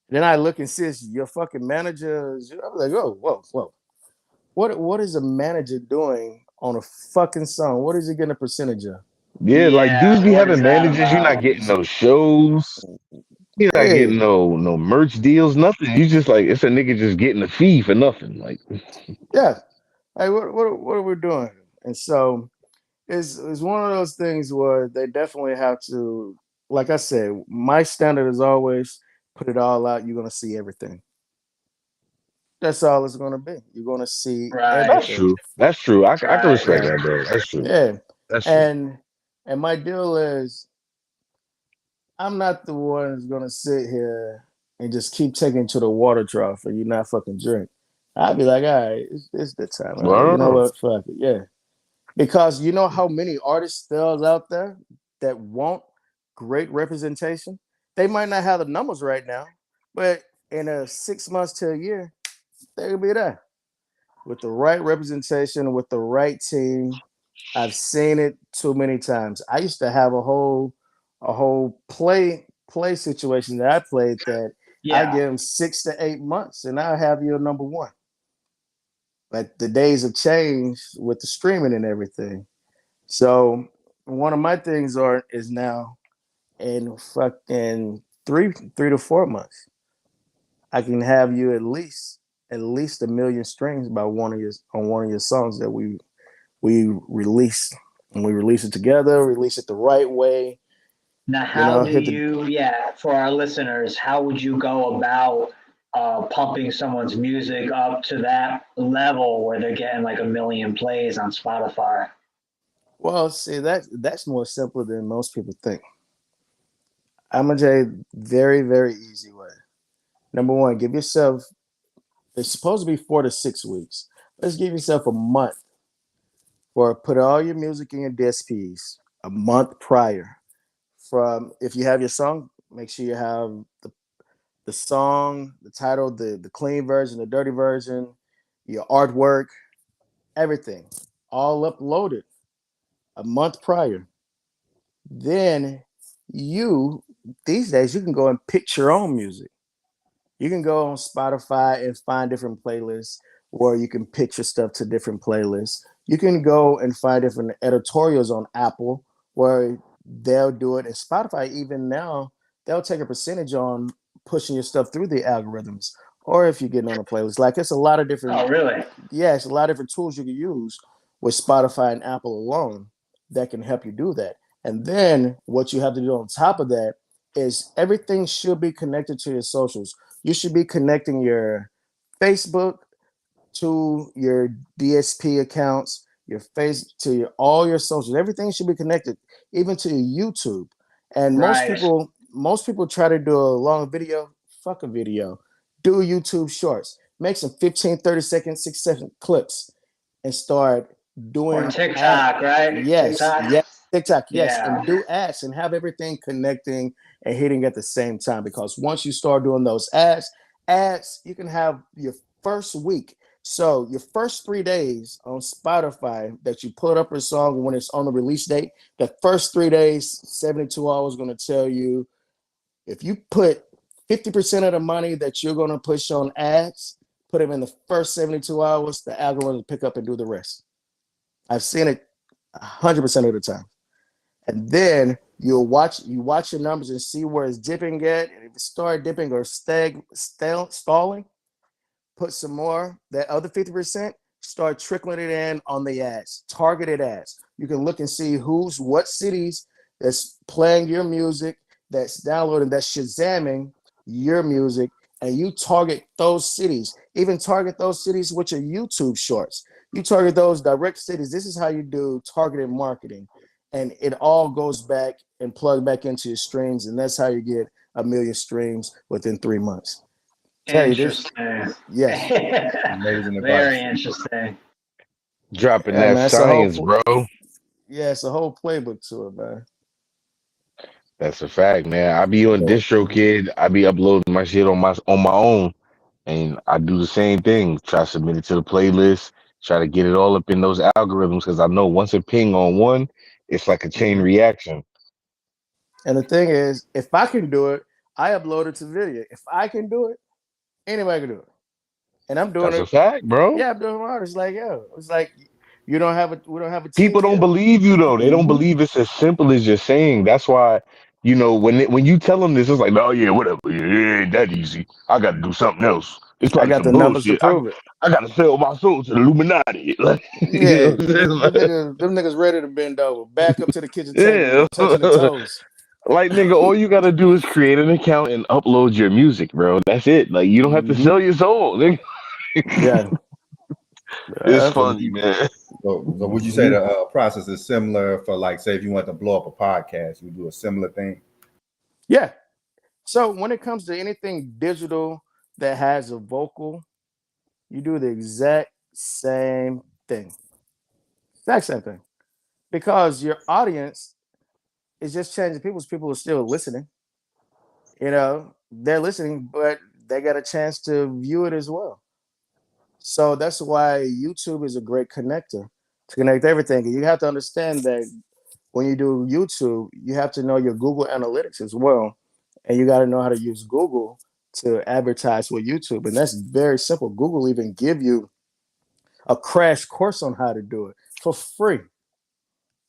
[SPEAKER 2] Then I look and see it's your fucking manager. I'm like, oh, whoa, whoa. What is a manager doing on a fucking song? What is he getting a percentage of?
[SPEAKER 4] Yeah, like dudes
[SPEAKER 3] Yeah.
[SPEAKER 4] be
[SPEAKER 3] What is
[SPEAKER 4] having
[SPEAKER 3] that
[SPEAKER 4] managers. You're not
[SPEAKER 3] about?
[SPEAKER 4] getting no shows. You're not getting
[SPEAKER 2] Hey,
[SPEAKER 4] no merch deals. Nothing. You just like it's a nigga just getting a fee for nothing. Like,
[SPEAKER 2] yeah. Like what are we doing? And so it's one of those things where they definitely have to, like I said, my standard is always put it all out. You're gonna see everything. That's all it's gonna be. You're gonna see
[SPEAKER 3] Right.
[SPEAKER 4] that's
[SPEAKER 2] everything.
[SPEAKER 4] true. That's true. I can
[SPEAKER 3] Right.
[SPEAKER 4] respect
[SPEAKER 2] Yeah,
[SPEAKER 4] that, bro. That's true.
[SPEAKER 2] yeah.
[SPEAKER 4] That's true.
[SPEAKER 2] And my deal is I'm not the one who's gonna sit here and just keep taking to the water trough and you not fucking drink. I'll be like, all right, it's the time. You know
[SPEAKER 4] Wow.
[SPEAKER 2] what? Fuck it. Yeah. Because you know how many artists there's out there that want great representation. They might not have the numbers right now, but in a 6 months to a year, they'll be there with the right representation, with the right team. I've seen it too many times. I used to have a whole play situation that I played that I
[SPEAKER 3] Yeah.
[SPEAKER 2] give them 6 to 8 months, and I have your number one. But the days have changed with the streaming and everything. So one of my things is now in fucking three to 4 months, I can have you at least a million streams by one of your songs that we release. And we release it together, release it the right way,
[SPEAKER 3] Now, how do
[SPEAKER 2] hit the
[SPEAKER 3] you, yeah, for our listeners, how would you go about pumping someone's music up to that level where they're getting like a million plays on Spotify?
[SPEAKER 2] well, see that's more simple than most people think. I'm gonna tell you very, very easy way. Number one, give yourself it's supposed to be 4 to 6 weeks. Let's give yourself a month or put all your music in your DSPs a month prior. From if you have your song, make sure you have the song, the title, the clean version, the dirty version, your artwork, everything, all uploaded. a month prior. Then you these days you can go and pick your own music. You can go on Spotify and find different playlists where you can pitch your stuff to different playlists. You can go and find different editorials on Apple where they'll do it. And Spotify, even now, they'll take a percentage on pushing your stuff through the algorithms. Or if you're getting on a playlist, like it's a lot of different,
[SPEAKER 3] Oh, really?
[SPEAKER 2] yeah, it's a lot of different tools you can use with Spotify and Apple alone that can help you do that. And then what you have to do on top of that is everything should be connected to your socials. You should be connecting your Facebook to your DSP accounts, your face to all your socials. Everything should be connected, even to your YouTube. And
[SPEAKER 3] Right.
[SPEAKER 2] most people try to do a long video. Fuck a video. Do YouTube shorts. Make some 15, 30 second, 6 second clips and start
[SPEAKER 3] Or
[SPEAKER 2] doing ad.
[SPEAKER 3] TikTok, right?
[SPEAKER 2] Yes,
[SPEAKER 3] TikTok.
[SPEAKER 2] yes, TikTok, yes,
[SPEAKER 3] Yeah.
[SPEAKER 2] and do ads and have everything connecting and hitting at the same time. Because once you start doing those ads, you can have your first week. So your first 3 days on Spotify that you put up a song when it's on the release date, the first 3 days, 72 hours going to tell you if you put 50% of the money that you're going to push on ads, put them in the first 72 hours, the algorithm will pick up and do the rest. I've seen it 100% of the time. And then you watch your numbers and see where it's dipping at. And if it start dipping or stalling, put some more. That other 50%, start trickling it in on the ads, targeted ads. You can look and see what cities that's playing your music, that's downloading, that's shazamming your music, and you target those cities. Even target those cities with your YouTube shorts. You target those direct cities. This is how you do targeted marketing. And it all goes back and plug back into your streams, and that's how you get 1 million streams within 3 months. Tell you this,
[SPEAKER 3] Interesting.
[SPEAKER 2] yes,
[SPEAKER 1] Amazing
[SPEAKER 3] Very
[SPEAKER 1] advice.
[SPEAKER 3] interesting.
[SPEAKER 4] Dropping
[SPEAKER 2] yeah,
[SPEAKER 4] that
[SPEAKER 2] man.
[SPEAKER 4] science, bro.
[SPEAKER 2] Yeah, it's a whole playbook to it, man.
[SPEAKER 4] That's a fact, man. I be on
[SPEAKER 1] So,
[SPEAKER 4] DistroKid. I be uploading my shit on my own, and I do the same thing. Try to submit it to the playlist. Try to get it all up in those algorithms because I know once it ping on one, it's like a chain
[SPEAKER 2] Mhm.
[SPEAKER 4] reaction.
[SPEAKER 2] And the thing is, if I can do it, I upload it to video. If I can do it, anybody can do it. And I'm doing
[SPEAKER 4] That's a
[SPEAKER 2] it.
[SPEAKER 4] fact, bro.
[SPEAKER 2] Yeah, I'm doing it hard. It's like, yo, it's like we don't have a team
[SPEAKER 4] People don't
[SPEAKER 2] here.
[SPEAKER 4] believe you though. They don't
[SPEAKER 2] Mm-hmm.
[SPEAKER 4] believe it's as simple as you're saying. That's why, when you tell them this, it's like, no, yeah, whatever. Yeah, it ain't that easy. I got to do something else. It's
[SPEAKER 2] I
[SPEAKER 4] probably
[SPEAKER 2] got
[SPEAKER 4] some
[SPEAKER 2] the numbers to
[SPEAKER 4] bullshit.
[SPEAKER 2] prove it.
[SPEAKER 4] I got to sell my soul to the Illuminati. Like, you know
[SPEAKER 2] Yeah,
[SPEAKER 4] what I'm saying?
[SPEAKER 2] them niggas ready to bend over, back up to the kitchen table when
[SPEAKER 4] Yeah.
[SPEAKER 2] you touching the toes.
[SPEAKER 4] Like, nigga, all you got to do is create an account and upload your music, bro. That's it. Like, you don't have to
[SPEAKER 2] Mm-hmm.
[SPEAKER 4] sell your soul, nigga.
[SPEAKER 2] Yeah,
[SPEAKER 4] It's
[SPEAKER 2] yeah.
[SPEAKER 1] so would
[SPEAKER 4] funny,
[SPEAKER 1] you,
[SPEAKER 4] man.
[SPEAKER 1] so would you say
[SPEAKER 2] Mm-hmm.
[SPEAKER 1] the process is similar for, like, say if you want to blow up a podcast, you do a similar thing?
[SPEAKER 2] Yeah. So when it comes to anything digital that has a vocal, you do the exact same thing. Exact same thing. Because your audience is just changing. People are still listening. They're listening, but they got a chance to view it as well. So that's why YouTube is a great connector to connect everything. And you have to understand that when you do YouTube, you have to know your Google Analytics as well. And you got to know how to use Google to advertise with YouTube. And that's very simple. Google even give you a crash course on how to do it for free.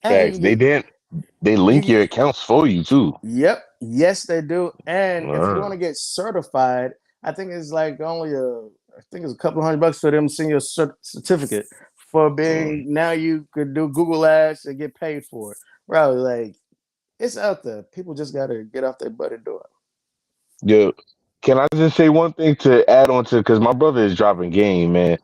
[SPEAKER 2] And
[SPEAKER 4] Facts.
[SPEAKER 2] you get
[SPEAKER 4] They
[SPEAKER 2] you
[SPEAKER 4] link
[SPEAKER 2] get
[SPEAKER 4] your accounts for you, too.
[SPEAKER 2] yep, yes they do. And if you
[SPEAKER 4] Uh,
[SPEAKER 2] want to get certified, I think it's like I think it's a couple $100 for them to send you a certificate for
[SPEAKER 4] mm.
[SPEAKER 2] being now you could do Google ads and get paid for it. Bro, like it's out there. People just gotta get off their butt and do it.
[SPEAKER 4] Yo, can I just say one thing to add on to because my brother is dropping game, man.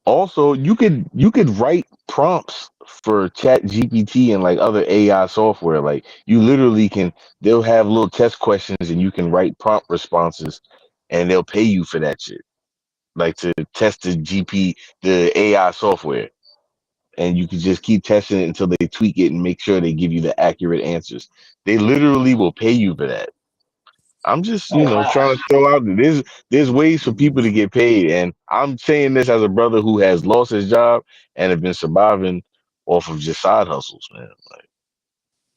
[SPEAKER 4] Also, you could write prompts for Chat GPT and like other AI software. Like you literally can they'll have little test questions and you can write prompt responses and they'll pay you for that shit. Like to test the AI software. And you can just keep testing it until they tweak it and make sure they give you the accurate answers. They literally will pay you for that. I'm just,
[SPEAKER 3] Oh, wow.
[SPEAKER 4] trying to throw out that there's ways for people to get paid, and I'm saying this as a brother who has lost his job and have been surviving off of just side hustles, man. Like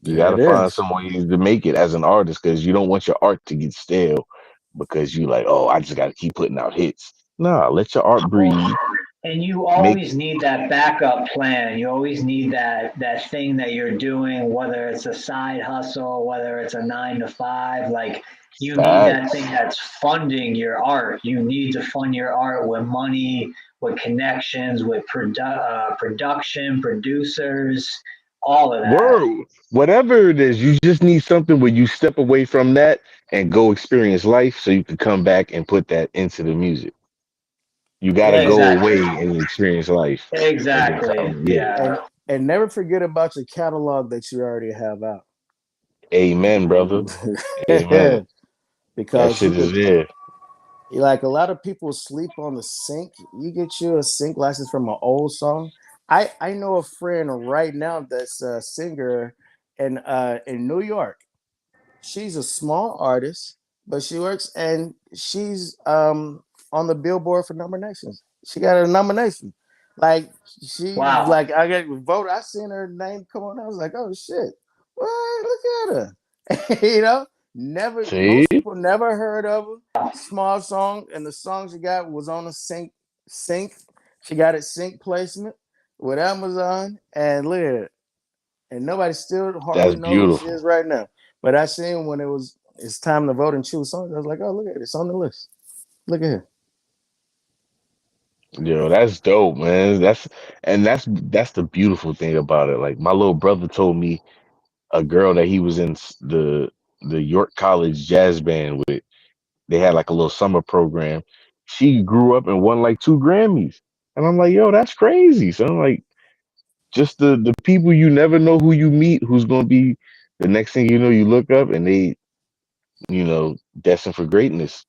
[SPEAKER 4] you got
[SPEAKER 2] There
[SPEAKER 4] to
[SPEAKER 2] it
[SPEAKER 4] find
[SPEAKER 2] is.
[SPEAKER 4] some ways to make it as an artist because you don't want your art to get stale because you like, oh, I just got to keep putting out hits. Nah, let your art breathe.
[SPEAKER 3] And you
[SPEAKER 4] Make
[SPEAKER 3] always need that backup plan. You always need that thing that you're doing, whether it's a side hustle, whether it's a 9 to 5. Like you need that thing
[SPEAKER 4] facts.
[SPEAKER 3] that's funding your art. You need to fund your art with money, with connections, with production, producers, all of that.
[SPEAKER 4] Word, whatever it is, you just need something where you step away from that and go experience life so you can come back and put that into the music. You got to
[SPEAKER 2] And
[SPEAKER 4] go
[SPEAKER 3] Exactly.
[SPEAKER 4] away and experience life and then
[SPEAKER 3] Exactly.
[SPEAKER 4] come. Yeah.
[SPEAKER 3] Yeah.
[SPEAKER 2] and never forget about your catalog that you already have out.
[SPEAKER 4] Amen, brother. Amen. That
[SPEAKER 2] Because you
[SPEAKER 4] shit is
[SPEAKER 2] could,
[SPEAKER 4] there.
[SPEAKER 2] like, a lot of people sleep on the sync. You get you a sync license from an old song. I know a friend right now that's a singer in New York. She's a small artist, but she works and she's on the Billboard for nominations. She got a nomination. Like she
[SPEAKER 3] Wow.
[SPEAKER 2] like I got voted. I seen her name come on. I was like, oh shit. What? Look at her. Never
[SPEAKER 4] See?
[SPEAKER 2] most people never heard of her. Small song, and the song she got was on a sync. She got it sync placement with Amazon, and look at it. And nobody still hardly
[SPEAKER 4] That's
[SPEAKER 2] know who she
[SPEAKER 4] beautiful.
[SPEAKER 2] is right now. But I seen when it's time to vote and choose songs, I was like, oh, look at it. It's on the list. Look at it.
[SPEAKER 4] Yo, that's dope, man. That's the beautiful thing about it. Like my little brother told me a girl that he was in the York College jazz band with. They had like a little summer program. She grew up and won like 2 Grammys. And I'm like, yo, that's crazy. So I'm like, just the people you never know who you meet, who's gonna be the next thing you know, you look up and they, destined for greatness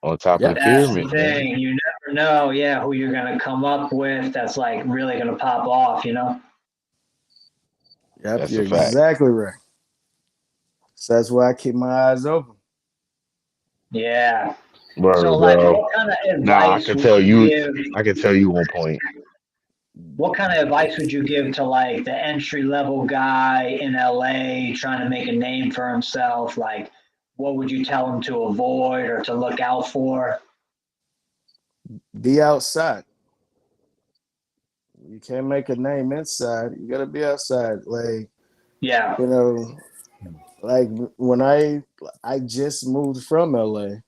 [SPEAKER 4] on top of the
[SPEAKER 2] Yep.
[SPEAKER 3] That's the
[SPEAKER 4] pyramid, man.
[SPEAKER 3] thing. You never know, yeah, who you're gonna come up with that's like really gonna pop off.
[SPEAKER 2] Yep.
[SPEAKER 4] That's
[SPEAKER 2] You're
[SPEAKER 4] a fact.
[SPEAKER 2] exactly right. So that's why I keep my eyes open.
[SPEAKER 3] Yeah. So
[SPEAKER 4] Word,
[SPEAKER 3] like
[SPEAKER 4] bro.
[SPEAKER 3] what kind of
[SPEAKER 4] Nah,
[SPEAKER 3] advice would you give
[SPEAKER 4] I could tell you 1 point.
[SPEAKER 3] what kind of advice would you give to like the entry level guy in LA trying to make a name for himself? Like what would you tell him to avoid or to look out for?
[SPEAKER 2] Be outside. You can't make a name inside. You gotta be outside. Like,
[SPEAKER 3] Yeah.
[SPEAKER 2] you know, like when I just moved from LA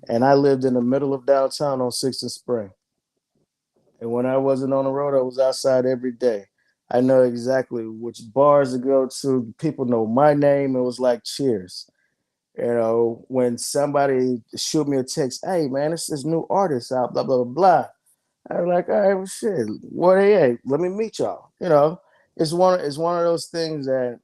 [SPEAKER 2] and I lived in the middle of downtown on 6th and Spring. And when I wasn't on the road, I was outside every day. I know exactly which bars to go to. People know my name. It was like cheers. When somebody shoot me a text, hey man, it's this new artist out, blah, blah, blah, blah. I was like, all right, well, shit, where they at? Let me meet y'all. It's one of those things that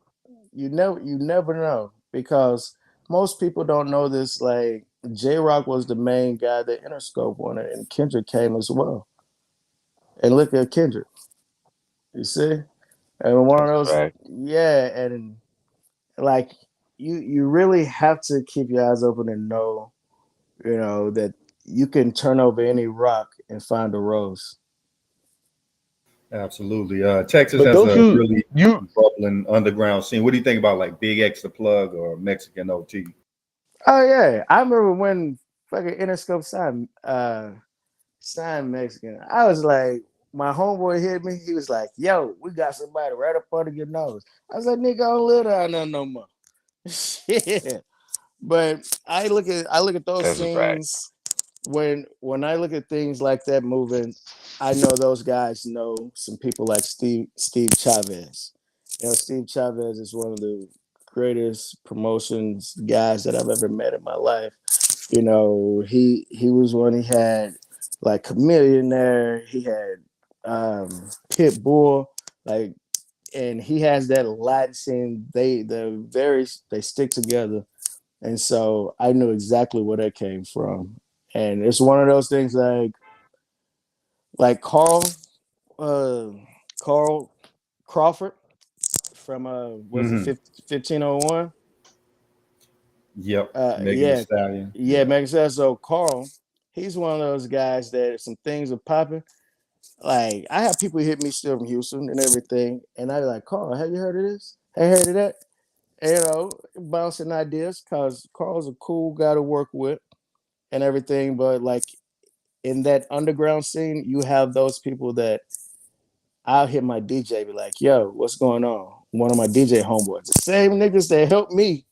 [SPEAKER 2] you never know because most people don't know this. Like J Rock was the main guy that Interscope wanted, and Kendrick came as well. And look at Kendrick, you see, and one of
[SPEAKER 4] That's a
[SPEAKER 2] those,
[SPEAKER 4] fact.
[SPEAKER 2] yeah, and like you really have to keep your eyes open and know, that you can turn over any rock and find a rose.
[SPEAKER 1] Absolutely. Texas
[SPEAKER 4] But
[SPEAKER 1] has
[SPEAKER 4] don't
[SPEAKER 1] a
[SPEAKER 4] you
[SPEAKER 1] really
[SPEAKER 4] you
[SPEAKER 1] bubbling underground scene. What do you think about like Big X the Plug or Mexican OT?
[SPEAKER 2] Oh yeah, I remember when fucking Interscope signed Mexican. I was like, my homeboy hit me. He was like, "Yo, we got somebody right up under your nose." I was like, "Nigga, I don't live down there no more." Shit. But I look at those
[SPEAKER 4] that's a fact.
[SPEAKER 2] scenes when I look at things like that moving. I know those guys know some people like Steve Chavez. Steve Chavez is one of the greatest promotions guys that I've ever met in my life. He was one. He had like Chameleon there. He had Pit Bull, like, and he has that Latin scene. They stick together, and so I knew exactly where that came from. And it's one of those things like uh, Carl Crawford from was it
[SPEAKER 1] Hmm.
[SPEAKER 2] 1501?
[SPEAKER 1] Yep. Megan Thee
[SPEAKER 2] Yeah,
[SPEAKER 1] Stallion.
[SPEAKER 2] yeah,
[SPEAKER 1] Yeah.
[SPEAKER 2] Megan says so. Carl, he's one of those guys that if some things are popping, Like I have people hit me still from Houston and everything, and I be like, Carl, have you heard of this? Have you heard of that? And, bouncing ideas because Carl's a cool guy to work with and everything. But like in that underground scene, you have those people that I'll hit my DJ, be like, yo, what's going on? One of my DJ homeboys, the same niggas that helped me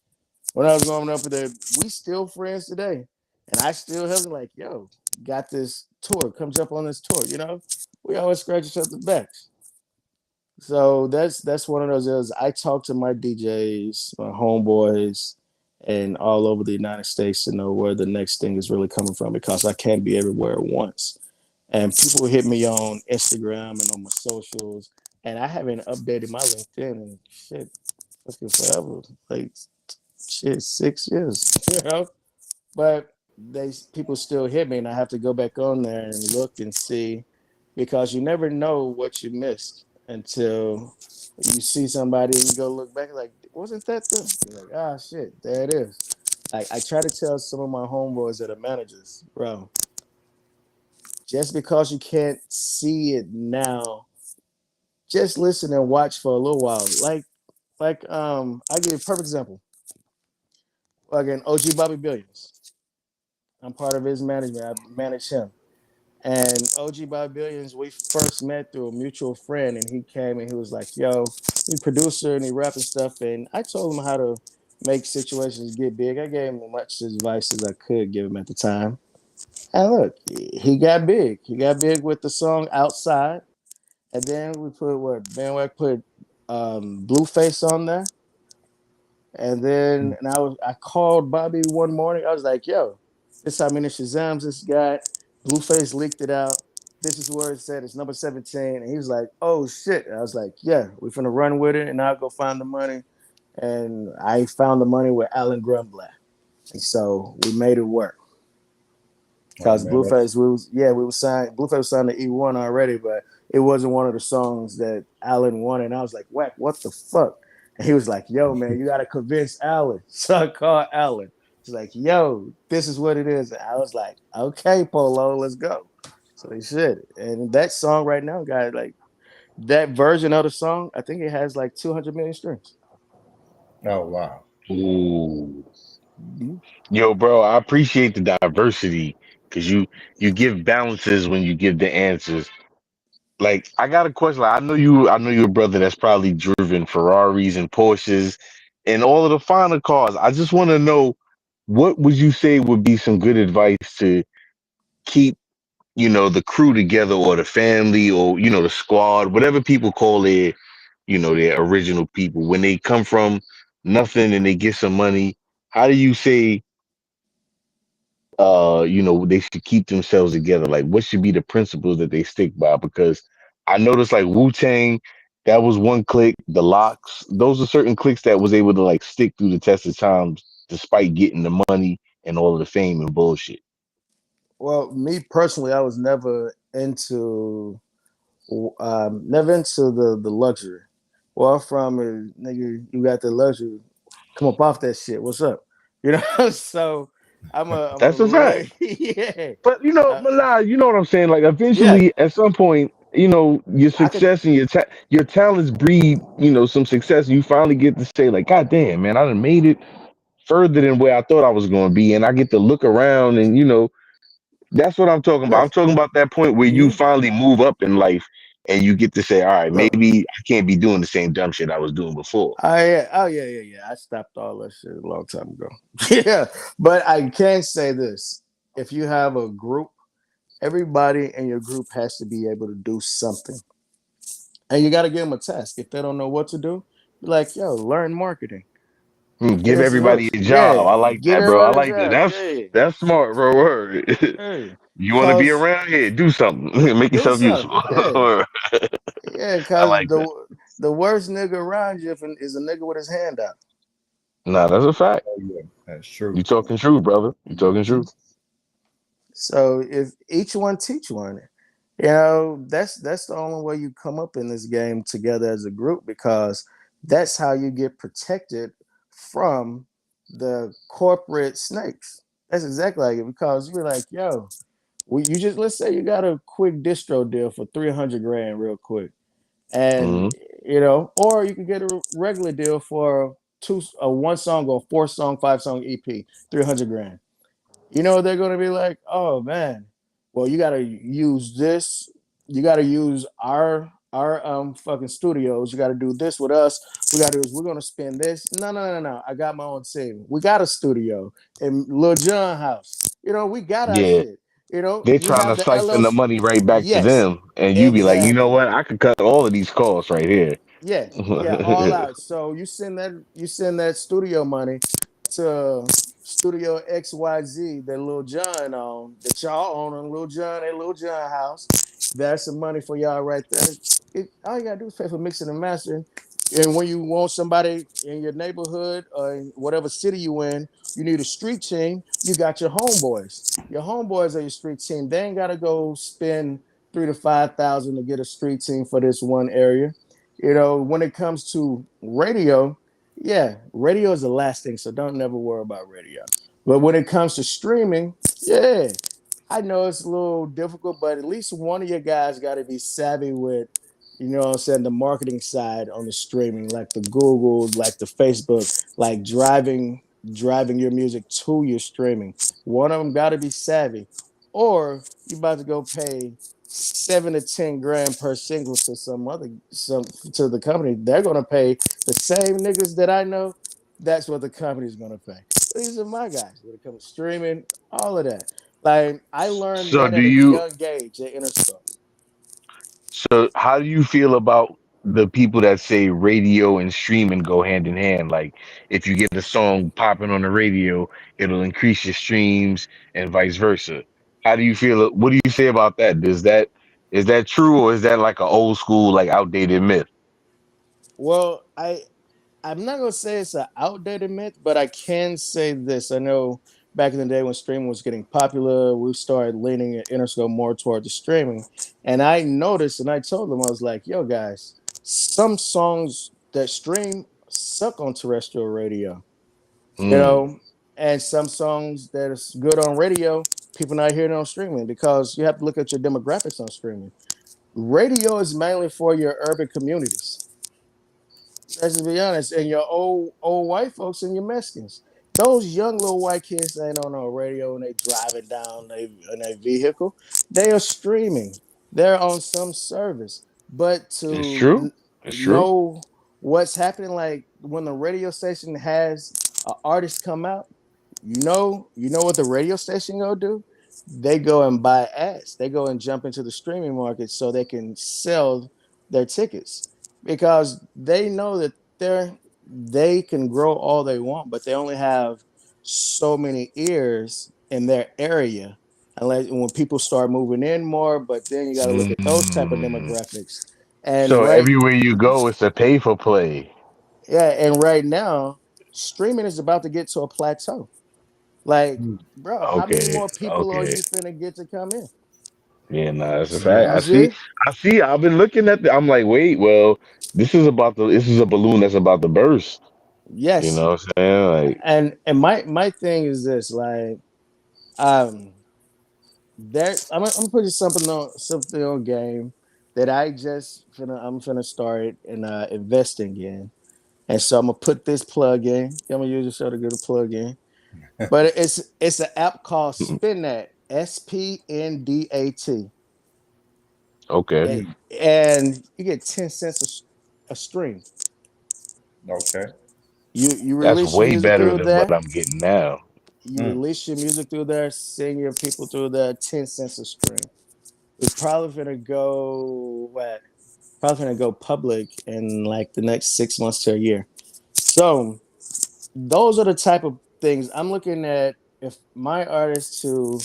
[SPEAKER 2] when I was going up there, we still friends today. And I still have them like, yo, got this tour, come jump on this tour, We always scratch each other's backs. So that's one of those deals. I talk to my DJs, my homeboys, and all over the United States to know where the next thing is really coming from because I can't be everywhere at once. And people hit me on Instagram and on my socials, and I haven't updated my LinkedIn in shit fucking forever. Like shit, 6 years, But people still hit me, and I have to go back on there and look and see because you never know what you missed until you see somebody and you go look back like, wasn't that the? You're like, ah, shit, there it is. Like I try to tell some of my homeboys that are managers, bro, just because you can't see it now, just listen and watch for a little while. I give you a perfect example. Again, OG Bobby Billions. I'm part of his management. I manage him. And OG Bobby Billions, we first met through a mutual friend, and he came and he was like, "Yo, he producer and he rapping stuff." And I told him how to make situations get big. I gave him as much advice as I could give him at the time. And look, he got big. He got big with the song "Outside." And then we put put Blueface on there. And then I called Bobby one morning. I was like, yo, this is how many Shazams this got. Blueface leaked it out. This is where it said it's number 17. And he was like, oh shit. And I was like, yeah, we're finna run with it and I'll go find the money. And I found the money with Alan Grumblatt. And so we made it work.
[SPEAKER 1] Oh
[SPEAKER 2] Because
[SPEAKER 1] man,
[SPEAKER 2] we were signed. Blueface was signed to E1 already, but it wasn't one of the songs that Alan wanted. And I was like, whack, what the fuck? And he was like, yo, man, you gotta convince Alan. So I called Alan. He's like, yo, this is what it is. And I was like, okay, Polo, let's go. So he said it. And that song right now, guys, like that version of the song, I think it has like 200 million streams.
[SPEAKER 1] oh wow.
[SPEAKER 4] Ooh.
[SPEAKER 2] Mm-hmm.
[SPEAKER 4] Yo, bro, I appreciate the diversity because you give balances when you give the answers. Like, I got a question. Like, I know you're a brother that's probably driven Ferraris and Porsches and all of the finer cars. I just want to know what would you say would be some good advice to keep, the crew together or the family or, the squad, whatever people call their original people when they come from nothing and they get some money. How do you say they should keep themselves together? Like what should be the principles that they stick by? Because I noticed like Wu-Tang, that was one clique. The Locks, those are certain cliques that was able to like stick through the test of times despite getting the money and all of the fame and bullshit.
[SPEAKER 2] Well, me personally, I was never into the luxury. Well, I'm from nigga, you got the luxury. Come up off that shit. What's up? So I'm a
[SPEAKER 4] That's a fact.
[SPEAKER 2] very yeah.
[SPEAKER 4] But
[SPEAKER 2] Uh,
[SPEAKER 4] Malai, you know what I'm saying? Like
[SPEAKER 2] yeah,
[SPEAKER 4] eventually at some point, your
[SPEAKER 2] I could
[SPEAKER 4] success and your talents breed, some success, and you finally get to say, like, God damn, man, I done made it further than where I thought I was going to be, and I get to look around, and that's what I'm talking about.
[SPEAKER 2] yeah.
[SPEAKER 4] I'm talking about that point where you
[SPEAKER 2] Mm-hmm.
[SPEAKER 4] finally move up in life, and you get to say, all right,
[SPEAKER 2] Look,
[SPEAKER 4] maybe I can't be doing the same dumb shit I was doing before.
[SPEAKER 2] yeah. I stopped all that shit a long time ago. Yeah, but I can say this: if you have a group, everybody in your group has to be able to do something. And you got to give them a task. If they don't know what to do, be like, yo, learn marketing. Okay,
[SPEAKER 4] Give
[SPEAKER 2] this is what,
[SPEAKER 4] everybody a job.
[SPEAKER 2] yeah,
[SPEAKER 4] I like
[SPEAKER 2] get
[SPEAKER 4] that, bro. I
[SPEAKER 2] everybody a
[SPEAKER 4] like that.
[SPEAKER 2] job.
[SPEAKER 4] That's
[SPEAKER 2] Yeah,
[SPEAKER 4] that's smart, bro. Word.
[SPEAKER 2] hey,
[SPEAKER 4] You want to be
[SPEAKER 2] cause
[SPEAKER 4] around here? Do something. Make
[SPEAKER 2] do
[SPEAKER 4] yourself
[SPEAKER 2] something.
[SPEAKER 4] useful.
[SPEAKER 2] Yeah, yeah,
[SPEAKER 4] I
[SPEAKER 2] cause
[SPEAKER 4] like that.
[SPEAKER 2] the worst nigga around you is a nigga with his hand out.
[SPEAKER 4] Nah, that's a fact.
[SPEAKER 1] Oh yeah, that's
[SPEAKER 4] You
[SPEAKER 1] true.
[SPEAKER 4] talking true, brother. You talking
[SPEAKER 2] Mhm.
[SPEAKER 4] true.
[SPEAKER 2] So if each one teach one, that's the only way you come up in this game together as a group because that's how you get protected from the corporate snakes. That's exactly like it because you're like, yo, You just let's say you got a quick distro deal for 300 grand real quick, and
[SPEAKER 4] Mhm.
[SPEAKER 2] or you can get a regular deal for a one song or 4 song, 5 song EP, 300 grand. They're going to be like, oh man, well, you got to use this. You got to use our fucking studios. You got to do this with us. We're going to spend this. No, no, no, no. I got my own team. We got a studio in Lil Jon house. We got our
[SPEAKER 4] Yeah,
[SPEAKER 2] shit.
[SPEAKER 4] they're
[SPEAKER 2] We
[SPEAKER 4] trying
[SPEAKER 2] have
[SPEAKER 4] to
[SPEAKER 2] the
[SPEAKER 4] siphon the
[SPEAKER 2] LLC.
[SPEAKER 4] money right back to
[SPEAKER 2] Yes,
[SPEAKER 4] them, and you be like, you know
[SPEAKER 2] exactly.
[SPEAKER 4] what? I could cut all of these costs right here.
[SPEAKER 2] Yeah, yeah, all out. So you send that studio money to Studio XYZ that Lil Jon on, that y'all own on Lil Jon at Lil Jon house. That's some money for y'all right there. All you gotta do is pay for mixing and mastering. And when you want somebody in your neighborhood or in whatever city you in, you need a street team. You got your homeboys. Your homeboys are your street team. They ain't gotta go spend 3 to 5 thousand to get a street team for this one area. When it comes to radio, yeah, radio is the last thing, so don't never worry about radio. But when it comes to streaming, yeah, I know it's a little difficult, but at least one of your guys got to be savvy with, what I'm saying, the marketing side on the streaming, like the Googles, like the Facebook, like driving your music to your streaming. One of them got to be savvy, or you about to go pay 7 to 10 grand per single to some to the company. They're gonna pay the same niggas that I know. That's what the company's gonna pay. These are my guys when it comes to streaming, all of that. Like I learned
[SPEAKER 4] So
[SPEAKER 2] that
[SPEAKER 4] do
[SPEAKER 2] at a
[SPEAKER 4] you?
[SPEAKER 2] young age at Interscope.
[SPEAKER 4] So how do you feel about the people that say radio and streaming go hand in hand? Like if you get a song popping on the radio, it'll increase your streams and vice versa. How do you feel? What do you say about that? Is that true or is that like an old school, like outdated myth?
[SPEAKER 2] Well, I'm not gonna say it's an outdated myth, but I can say this. I know back in the day when streaming was getting popular, we started leaning at Interscope more toward the streaming. And I noticed and I told them, I was like, yo, guys, some songs that stream suck on terrestrial radio, you
[SPEAKER 4] Mm,
[SPEAKER 2] know, and some songs that is good on radio, people not hearing it on streaming because you have to look at your demographics on streaming. Radio is mainly for your urban communities. Let's just be honest, and your old white folks and your Mexicans. Those young little white kids ain't on no radio and they driving down in a vehicle. They are streaming. They're on some service. But
[SPEAKER 4] it's
[SPEAKER 2] to
[SPEAKER 4] true. It's true.
[SPEAKER 2] know what's happening, like when the radio station has an artist come out, you know what the radio station go do? They go and buy ads. They go and jump into the streaming market so they can sell their tickets because they know that they can grow all they want, but they only have so many ears in their area. Unless when people start moving in more, but then you got to look at those type of
[SPEAKER 4] Mm.
[SPEAKER 2] demographics. And
[SPEAKER 4] So
[SPEAKER 2] right,
[SPEAKER 4] everywhere you go, it's a pay for play.
[SPEAKER 2] yeah, and right now, streaming is about to get to a plateau. Like,
[SPEAKER 1] Mm.
[SPEAKER 2] bro, how many
[SPEAKER 4] Okay.
[SPEAKER 2] more people are
[SPEAKER 4] Okay.
[SPEAKER 2] you finna get to come in?
[SPEAKER 4] Yeah, nah, that's a
[SPEAKER 1] Yeah.
[SPEAKER 4] fact.
[SPEAKER 2] You see?
[SPEAKER 4] I see. I've been looking at I'm like, wait, well, this is a balloon that's about to burst. You
[SPEAKER 2] Yes.
[SPEAKER 4] know what I'm saying? Like,
[SPEAKER 2] And my thing is this, like, um, I'm gonna put you something on game that I'm finna start and investing in. And so I'm gonna put this plug in. I'm gonna use the show to get a plug in. But it's an app called Spinat, SPNDAT.
[SPEAKER 4] okay,
[SPEAKER 2] And,
[SPEAKER 1] Mm.
[SPEAKER 2] and you get 10 cents a stream.
[SPEAKER 1] Okay.
[SPEAKER 2] You
[SPEAKER 4] that's
[SPEAKER 2] release your
[SPEAKER 4] way
[SPEAKER 2] music
[SPEAKER 4] better
[SPEAKER 2] through
[SPEAKER 4] than what
[SPEAKER 2] there.
[SPEAKER 4] I'm getting now.
[SPEAKER 2] You
[SPEAKER 1] Mm.
[SPEAKER 2] release your music through there, sing your people through there, 10 cents a stream. We're probably gonna go what? Probably gonna go public in like the next 6 months to a year. So those are the type of things I'm looking at. If my artists to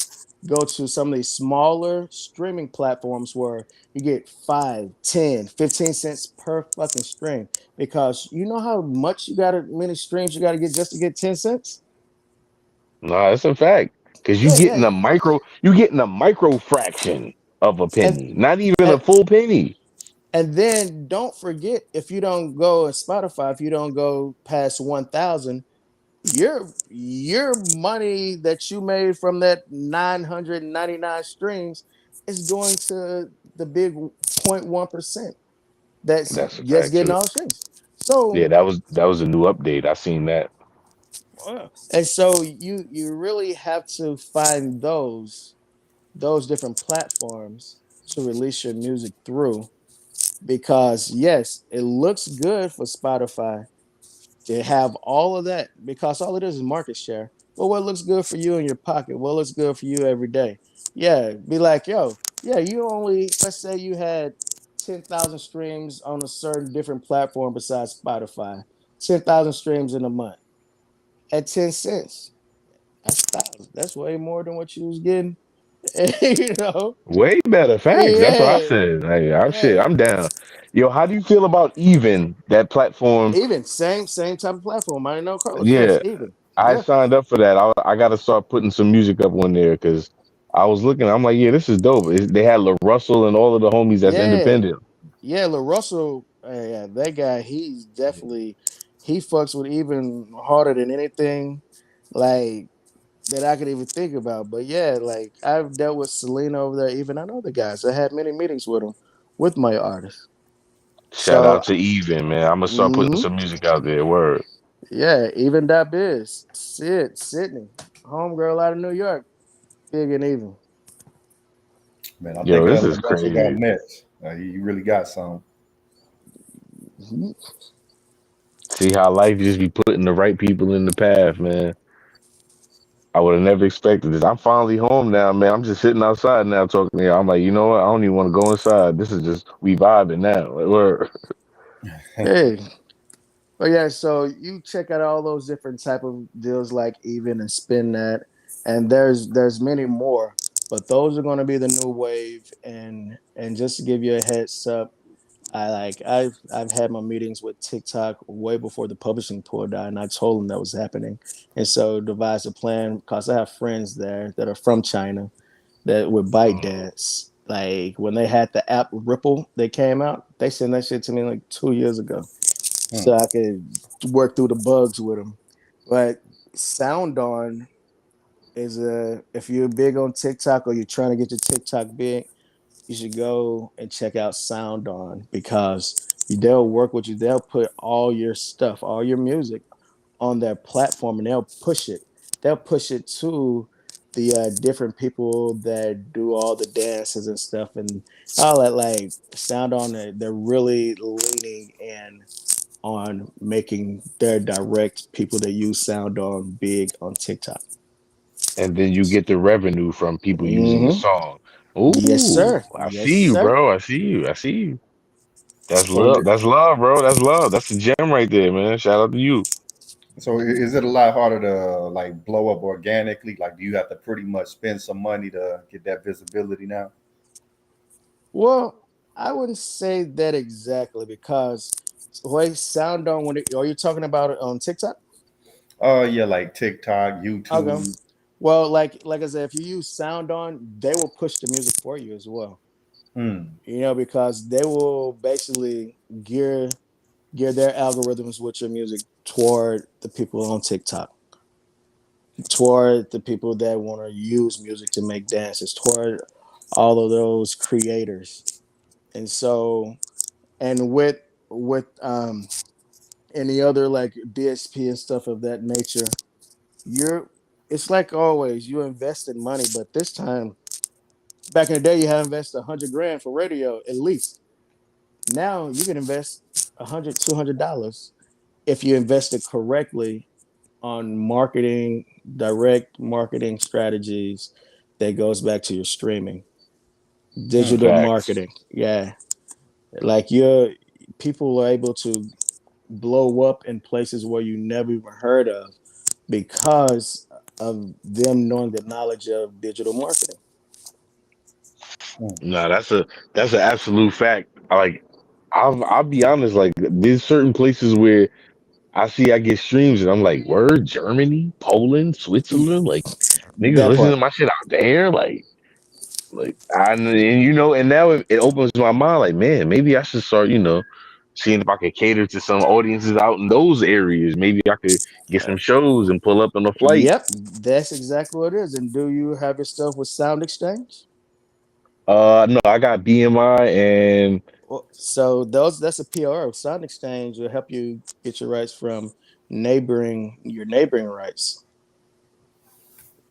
[SPEAKER 2] go to some of these smaller streaming platforms where you get 5, 10, 15 cents per fucking stream, because you know how much many streams you got to get just to get 10 cents.
[SPEAKER 4] Nah, that's a fact. Cause
[SPEAKER 2] Yeah, yeah.
[SPEAKER 4] you getting a micro fraction of a
[SPEAKER 2] and
[SPEAKER 4] penny, not even a
[SPEAKER 2] and
[SPEAKER 4] full penny.
[SPEAKER 2] and then don't forget, if you don't go on Spotify, if you don't go past 1,000, your money that you made from that 999 streams is going to the big 0.1%
[SPEAKER 4] That's a
[SPEAKER 2] that's
[SPEAKER 4] fact
[SPEAKER 2] getting
[SPEAKER 4] too.
[SPEAKER 2] all streams. So
[SPEAKER 4] Yeah, that was a new update. I seen that.
[SPEAKER 2] and so you really have to find those different platforms to release your music through, because yes, it looks good for Spotify to have all of that, because all it is market share. But what looks good for you in your pocket? What looks good for you every day? Yeah, be like, yo, yeah, you only, let's say you had 10,000 streams on a certain different platform besides Spotify, 10,000 streams in a month at 10 cents. That's thousands. That's way more than what you was getting. you know?
[SPEAKER 4] Way better facts. That's what I
[SPEAKER 2] Yeah,
[SPEAKER 4] said. Like, I'm shit.
[SPEAKER 2] yeah.
[SPEAKER 4] I'm down. Yo, how do you feel about Even that platform?
[SPEAKER 2] Even same type of platform. I didn't know Carlos. Yes,
[SPEAKER 4] Yeah,
[SPEAKER 2] even.
[SPEAKER 4] I
[SPEAKER 2] Yeah.
[SPEAKER 4] signed up for that. I got to start putting some music up on there because I was looking. I'm like, yeah, this is dope. They had La Russell and all of the homies that's
[SPEAKER 2] Yeah.
[SPEAKER 4] independent.
[SPEAKER 2] Yeah, LaRussell, yeah, that guy, he's definitely he fucks with even harder than anything like that I could even think about. But yeah, like I've dealt with Selena over there, even I know the guys. I had many meetings with them with my artists.
[SPEAKER 4] Shout
[SPEAKER 2] So
[SPEAKER 4] out to Even, man. I'm gonna start putting
[SPEAKER 2] mhm,
[SPEAKER 4] some music out there. Word.
[SPEAKER 2] yeah, even that biz, Sydney, homegirl out of New York, big and even.
[SPEAKER 1] Man, I
[SPEAKER 4] Yo,
[SPEAKER 1] think
[SPEAKER 4] this is
[SPEAKER 1] Russell got
[SPEAKER 4] crazy.
[SPEAKER 1] next. You really got some.
[SPEAKER 2] Mhm.
[SPEAKER 4] See how life just be putting the right people in the path, man. I would have never expected this. I'm finally home now, man. I'm just sitting outside now talking to you. I'm like, you know what? I don't even want to go inside. This is just we vibing now. Like, word.
[SPEAKER 2] Hey, but yeah, so you check out all those different type of deals like even and spin that, and there's many more, but those are going to be the new wave. And just to give you a heads up, I've had my meetings with TikTok way before the publishing tour died, and I told them that was happening, and so devised a plan because I have friends there that are from China that would bite
[SPEAKER 4] Mm.
[SPEAKER 2] dance. Like when they had the app Ripple that came out, they sent that shit to me like 2 years ago
[SPEAKER 1] Hmm.
[SPEAKER 2] so I could work through the bugs with them. But Sound On is a if you're big on TikTok or you're trying to get your TikTok big, you should go and check out Sound On because they'll work with you. They'll put all your stuff, all your music on their platform, and they'll push it. They'll push it to the different people that do all the dances and stuff and all that. Like Sound On, they're really leaning in on making their direct people that use Sound On big on TikTok.
[SPEAKER 4] And then you get the revenue from people using the
[SPEAKER 2] Mm-hmm.
[SPEAKER 4] song.
[SPEAKER 2] Yes,
[SPEAKER 4] Ooh,
[SPEAKER 2] sir.
[SPEAKER 4] I
[SPEAKER 2] Yes,
[SPEAKER 4] see you,
[SPEAKER 2] sir.
[SPEAKER 4] bro. I see you. I see you. That's
[SPEAKER 1] So,
[SPEAKER 4] love. That's love, bro. That's love. That's the gem right there, man. Shout out to you.
[SPEAKER 1] is it a lot harder to like blow up organically? Like, do you have to pretty much spend some money to get that visibility now?
[SPEAKER 2] Well, I wouldn't say that exactly because wait, Sound On when are you talking about it on TikTok?
[SPEAKER 1] Oh yeah, like TikTok,
[SPEAKER 2] Okay.
[SPEAKER 1] YouTube.
[SPEAKER 2] Well, like I said, if you use Sound On, they will push the music for you as well.
[SPEAKER 1] Hmm.
[SPEAKER 2] Because they will basically gear their algorithms with your music toward the people on TikTok, toward the people that want to use music to make dances, toward all of those creators. And so, and with any other like DSP and stuff of that nature, you're it's like always you invest in money, but this time back in the day you had to invest 100 grand for radio at least. Now you can invest 100, $200 if you invest it correctly on marketing, direct marketing strategies that goes back to your streaming,
[SPEAKER 1] Hmm.
[SPEAKER 2] digital
[SPEAKER 4] Facts.
[SPEAKER 2] marketing. Yeah. Like your people are able to blow up in places where you never even heard of because of them knowing the knowledge of digital marketing.
[SPEAKER 1] Hmm.
[SPEAKER 4] No, that's an absolute fact. Like, I'll be honest. Like, there's certain places where I get streams and I'm like, word, Germany, Poland, Switzerland, like niggas
[SPEAKER 2] That
[SPEAKER 4] listening to
[SPEAKER 2] part.
[SPEAKER 4] my shit out there, and you know, and now it opens my mind, like, man, maybe I should start, you know, seeing if I could cater to some audiences out in those areas. Maybe I could get some shows and pull up on a flight.
[SPEAKER 2] Yep, that's exactly what it is. And do you have your stuff with Sound Exchange?
[SPEAKER 4] No, I got BMI and
[SPEAKER 2] Well, so that's a PRO. Sound Exchange will help you get your rights from neighboring rights.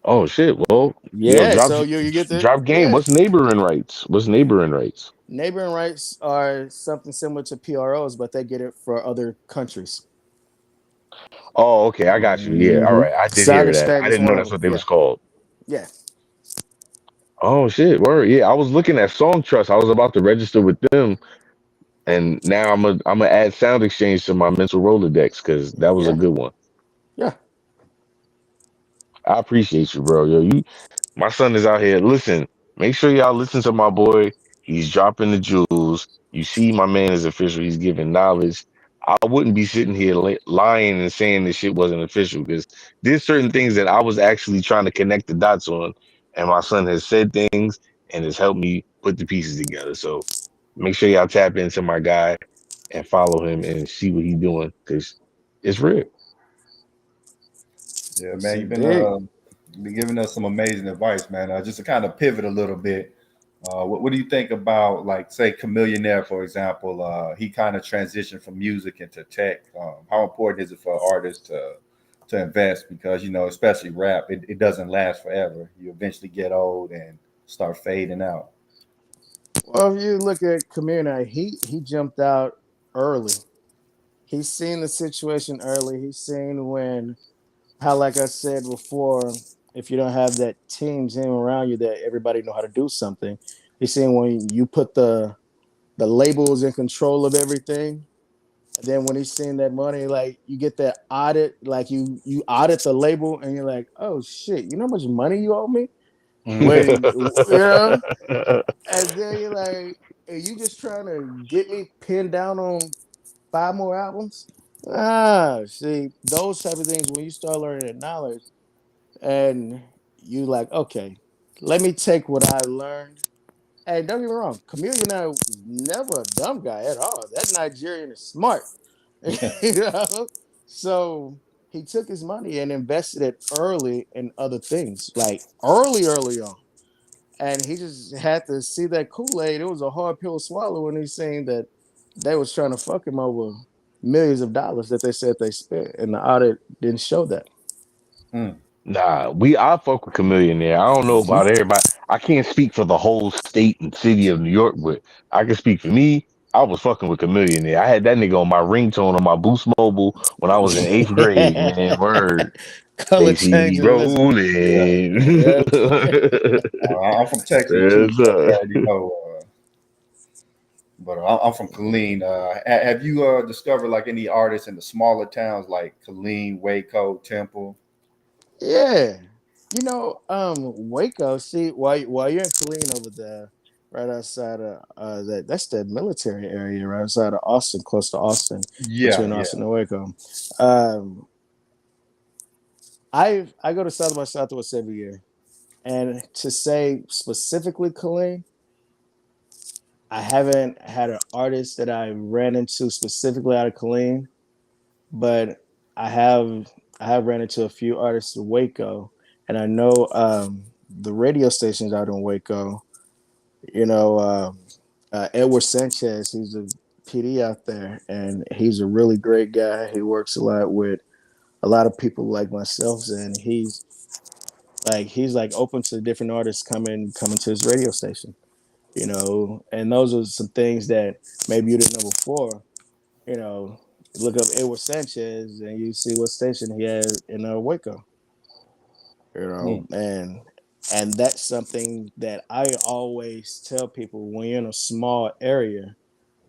[SPEAKER 4] oh shit. Well, yo,
[SPEAKER 2] Yeah, so you get the
[SPEAKER 4] drop game.
[SPEAKER 2] yeah.
[SPEAKER 4] What's neighboring rights? What's neighboring rights?
[SPEAKER 2] Neighboring rights are something similar to PROs, but they get it for other countries.
[SPEAKER 4] Oh, okay, I got you. Yeah, all right. I did
[SPEAKER 2] Sound
[SPEAKER 4] hear that.
[SPEAKER 2] Exchange
[SPEAKER 4] I
[SPEAKER 2] is
[SPEAKER 4] didn't know
[SPEAKER 2] one of
[SPEAKER 4] that's
[SPEAKER 2] them.
[SPEAKER 4] what they
[SPEAKER 2] Yeah,
[SPEAKER 4] was called.
[SPEAKER 2] yeah,
[SPEAKER 4] Oh shit, word. Yeah, I was looking at Song Trust. I was about to register with them, and now I'm gonna add Sound Exchange to my mental Rolodex because that was a
[SPEAKER 2] yeah,
[SPEAKER 4] good one.
[SPEAKER 2] yeah.
[SPEAKER 4] I appreciate you, bro. Yo, my son is out here. Listen, make sure y'all listen to my boy. He's dropping the jewels. You see, my man is official. He's giving knowledge. I wouldn't be sitting here lying and saying this shit wasn't official because there's certain things that I was actually trying to connect the dots on, and my son has said things and has helped me put the pieces together. So make sure y'all tap into my guy and follow him and see what he's doing because it's real.
[SPEAKER 1] Yeah, man,
[SPEAKER 2] See, big.
[SPEAKER 1] you've been giving us some amazing advice, man. Just to kind of pivot a little bit, what do you think about, like, say, Chameleonaire, for example? He kind of transitioned from music into tech. How important is it for artists to invest? Because, especially rap, it doesn't last forever. You eventually get old and start fading out.
[SPEAKER 2] Well, if you look at Kamina, he jumped out early. He's seen the situation early. He's seen when how, like I said before, if you don't have that team around you that everybody know how to do something, he's seen when you put the labels in control of everything. And then when he's seeing that money, like you get that audit, like you audit the label, and you're like, oh shit, you know how much money you owe me? When and then you're like, are you just trying to get me pinned down on 5 more albums? See, those type of things when you start learning that knowledge, and you like, okay, let me take what I learned. And don't get me wrong, Chameleon now was never a dumb guy at all. That Nigerian is smart. you know? So he took his money and invested it early in other things, like early on. And he just had to see that Kool-Aid. It was a hard pill to swallow when he's saying that they was trying to fuck him over millions of dollars that they said they spent, and the audit didn't show that.
[SPEAKER 1] Mm.
[SPEAKER 4] Nah, I fuck with Chameleon there. I don't know about everybody. I can't speak for the whole state and city of New York, but I can speak for me. I was fucking with Chameleon there. I had that nigga on my ringtone on my Boost Mobile when I was in eighth grade, man. Word.
[SPEAKER 2] Color
[SPEAKER 4] They see me
[SPEAKER 2] changing, listen.
[SPEAKER 1] Yeah,
[SPEAKER 4] rolling.
[SPEAKER 2] Yeah.
[SPEAKER 1] I'm from Texas too,
[SPEAKER 4] Yes,
[SPEAKER 1] so you
[SPEAKER 4] sir.
[SPEAKER 1] already know. But I'm from Killeen. Have you discovered like any artists in the smaller towns like Killeen, Waco, Temple?
[SPEAKER 2] Yeah. Waco, see, while you're in Killeen over there, right outside of that's the military area right outside of Austin, close to Austin,
[SPEAKER 1] Yeah,
[SPEAKER 2] between
[SPEAKER 1] yeah.
[SPEAKER 2] Austin and Waco. Um, I go to South by Southwest every year. And to say specifically Killeen, I haven't had an artist that I ran into specifically out of Killeen, but I have I have ran into a few artists in Waco, and I know the radio stations out in Waco. You know, Edward Sanchez, he's a PD out there, and he's a really great guy. He works a lot with a lot of people like myself, and he's like open to different artists coming to his radio station. And those are some things that maybe you didn't know before. You know, look up Edward Sanchez and you see what station he had in Waco.
[SPEAKER 1] Mm.
[SPEAKER 2] And that's something that I always tell people when you're in a small area,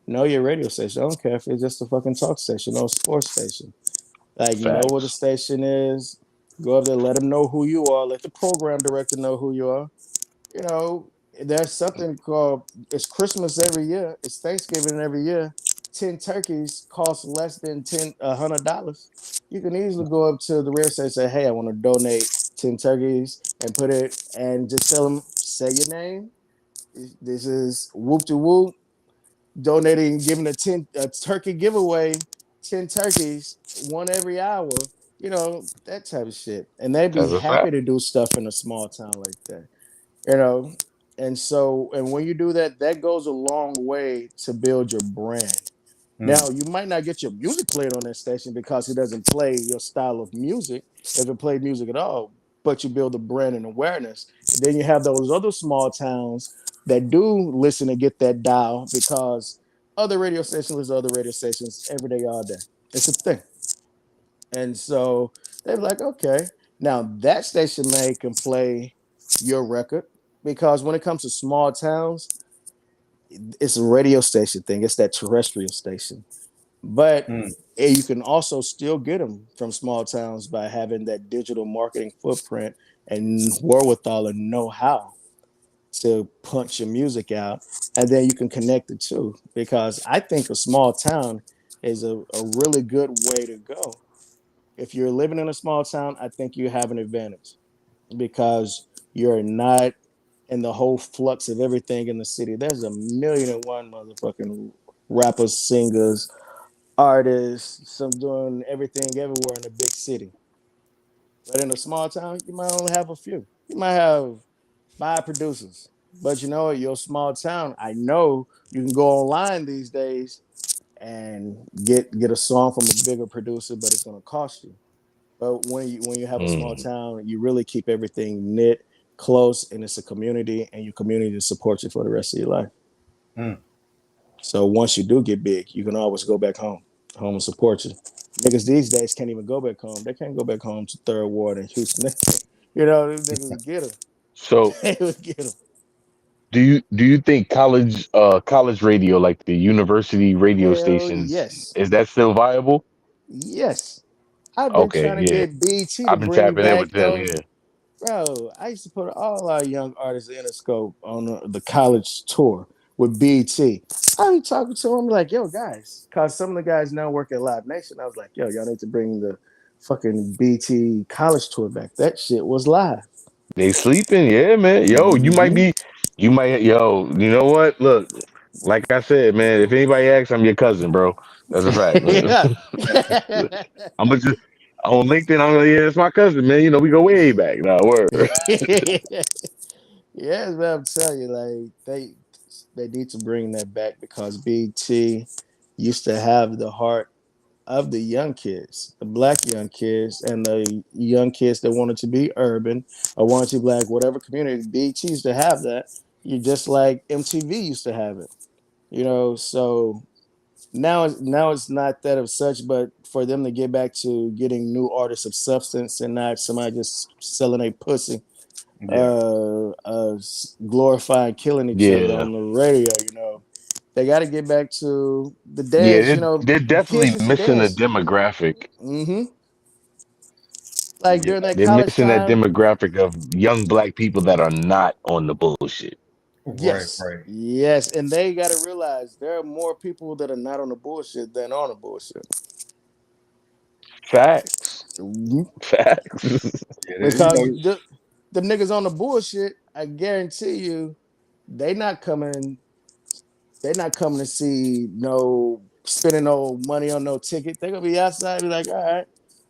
[SPEAKER 2] know your radio station. I don't care if it's just a fucking talk station or a sports station. Like, you know what the
[SPEAKER 4] Facts.
[SPEAKER 2] station is. Go up there, let them know who you are. Let the program director know who you are. you know, there's something called it's Christmas every year, it's Thanksgiving every year. 10 turkeys cost less than $100. You can easily go up to the real estate and say, "Hey, I want to donate 10 turkeys," and put it and just tell them, say your name. This is whoop to whoop. donating, giving a turkey giveaway, 10 turkeys, one every hour, that type of shit. And they'd be
[SPEAKER 4] That's a
[SPEAKER 2] happy
[SPEAKER 4] fact.
[SPEAKER 2] to do stuff in a small town like that, you know. And when you do that, that goes a long way to build your brand. Now,
[SPEAKER 1] Mm,
[SPEAKER 2] you might not get your music played on that station because it doesn't play your style of music, if it played music at all, but you build a brand and awareness. And then you have those other small towns that do listen and get that dial because other radio stations listen to other radio stations every day, all day. It's a thing. And so they're like, okay, now that station may can play your record because when it comes to small towns, it's a radio station thing. It's that terrestrial station. But
[SPEAKER 1] mm,
[SPEAKER 2] you can also still get them from small towns by having that digital marketing footprint and wherewithal and know how to punch your music out. And then you can connect the two because I think a small town is a really good way to go. If you're living in a small town, I think you have an advantage because you're not in the whole flux of everything in the city. There's a million and one motherfucking rappers, singers, artists, some doing everything everywhere in a big city. But in a small town, you might only have a few. You might have 5 producers. But you know, your small town, I know you can go online these days and get a song from a bigger producer, but it's gonna cost you. But when you have a small
[SPEAKER 4] Mm.
[SPEAKER 2] town, you really keep everything knit, close, and it's a community, and your community supports you for the rest of your life.
[SPEAKER 1] mm.
[SPEAKER 2] So once you do get big, you can always go back home and support you. Niggas these days can't even go back home. They can't go back home to Third Ward in Houston. These niggas would get them.
[SPEAKER 4] So
[SPEAKER 2] They would get them.
[SPEAKER 4] do you think college radio, like the university radio
[SPEAKER 2] Hell
[SPEAKER 4] stations,
[SPEAKER 2] yes,
[SPEAKER 4] is that still viable?
[SPEAKER 2] yes. I've been
[SPEAKER 4] Okay,
[SPEAKER 2] trying to
[SPEAKER 4] yeah.
[SPEAKER 2] get BT to
[SPEAKER 4] I've been
[SPEAKER 2] bring
[SPEAKER 4] tapping in
[SPEAKER 2] back
[SPEAKER 4] with them,
[SPEAKER 2] those.
[SPEAKER 4] yeah.
[SPEAKER 2] Bro, I used to put all our young artists in a scope on the college tour with BT. I be talking to them like, yo, guys, because some of the guys now work at Live Nation. I was like, yo, y'all need to bring the fucking BT college tour back. That shit was live.
[SPEAKER 4] They sleeping, yeah, man. Yo,
[SPEAKER 2] Mm-hmm.
[SPEAKER 4] you know what? Look, like I said, man, if anybody asks, I'm your cousin, bro. That's a fact.
[SPEAKER 2] Yeah.
[SPEAKER 4] I'm gonna just on LinkedIn. I'm like, yeah, it's my cousin, man. You know, we go way back. Now, word.
[SPEAKER 2] Yes, man, I'm telling you, like they need to bring that back because BT used to have the heart of the young kids, the black young kids, and the young kids that wanted to be urban or wanted to be black, whatever community. BT used to have that. You just like MTV used to have it, So now it's not that of such, but for them to get back to getting new artists of substance and not somebody just selling a pussy,
[SPEAKER 1] Yeah,
[SPEAKER 2] glorifying killing each other
[SPEAKER 4] Yeah,
[SPEAKER 2] on the radio. They got to get back to the
[SPEAKER 4] yeah.
[SPEAKER 2] dance.
[SPEAKER 4] They're
[SPEAKER 2] Kids
[SPEAKER 4] definitely
[SPEAKER 2] used to
[SPEAKER 4] missing a
[SPEAKER 2] dance.
[SPEAKER 4] demographic.
[SPEAKER 2] Hmm. Like
[SPEAKER 1] yeah.
[SPEAKER 2] during that
[SPEAKER 4] They're
[SPEAKER 2] college
[SPEAKER 4] missing that
[SPEAKER 2] time.
[SPEAKER 4] demographic of young black people that are not on the bullshit.
[SPEAKER 1] Right,
[SPEAKER 2] Yes,
[SPEAKER 1] right.
[SPEAKER 2] yes, and they got to realize there are more people that are not on the bullshit than on the bullshit.
[SPEAKER 4] Facts.
[SPEAKER 2] Mhm.
[SPEAKER 4] Facts.
[SPEAKER 1] Yeah,
[SPEAKER 2] Because the niggas on the bullshit, I guarantee you, they not coming. They're not coming to see no spending no money on no ticket. They're gonna be outside, be like, all right.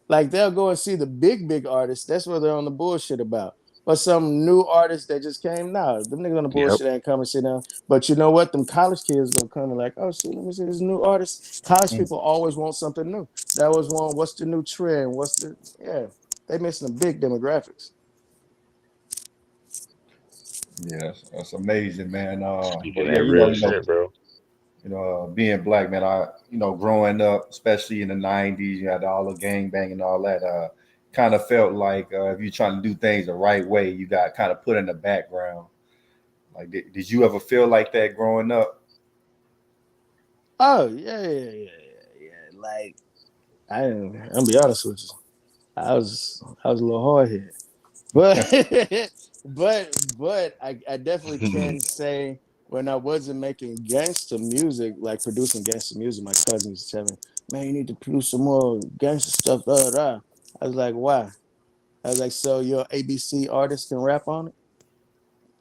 [SPEAKER 2] Like they'll go and see the big artists. That's what they're on the bullshit about. But some new artists that just came, nah, them niggas on the
[SPEAKER 4] Yep.
[SPEAKER 2] bullshit ain't coming sit down. But you know what? Them college kids gonna come and like, oh shit, let me see this new artist. College
[SPEAKER 1] mm,
[SPEAKER 2] people always want something new. That was one. What's the new trend? Yeah? They missing the big demographics.
[SPEAKER 1] yeah, that's amazing, man.
[SPEAKER 4] Speaking
[SPEAKER 1] But yeah,
[SPEAKER 4] that real shit, bro.
[SPEAKER 1] being black, man, growing up, especially in the '90s, you had all the gang bang and all that. Kind of felt like if you're trying to do things the right way, you got kind of put in the background. Like, did you ever feel like that growing up?
[SPEAKER 2] Oh yeah. Like I'm be honest with you. I was a little hard headed. But but I definitely can say when I wasn't making gangster music, like producing gangster music, my cousin used to tell me, man, you need to produce some more gangster stuff. Da, da, da. I was like, why? I was like, so your ABC artist can rap on it?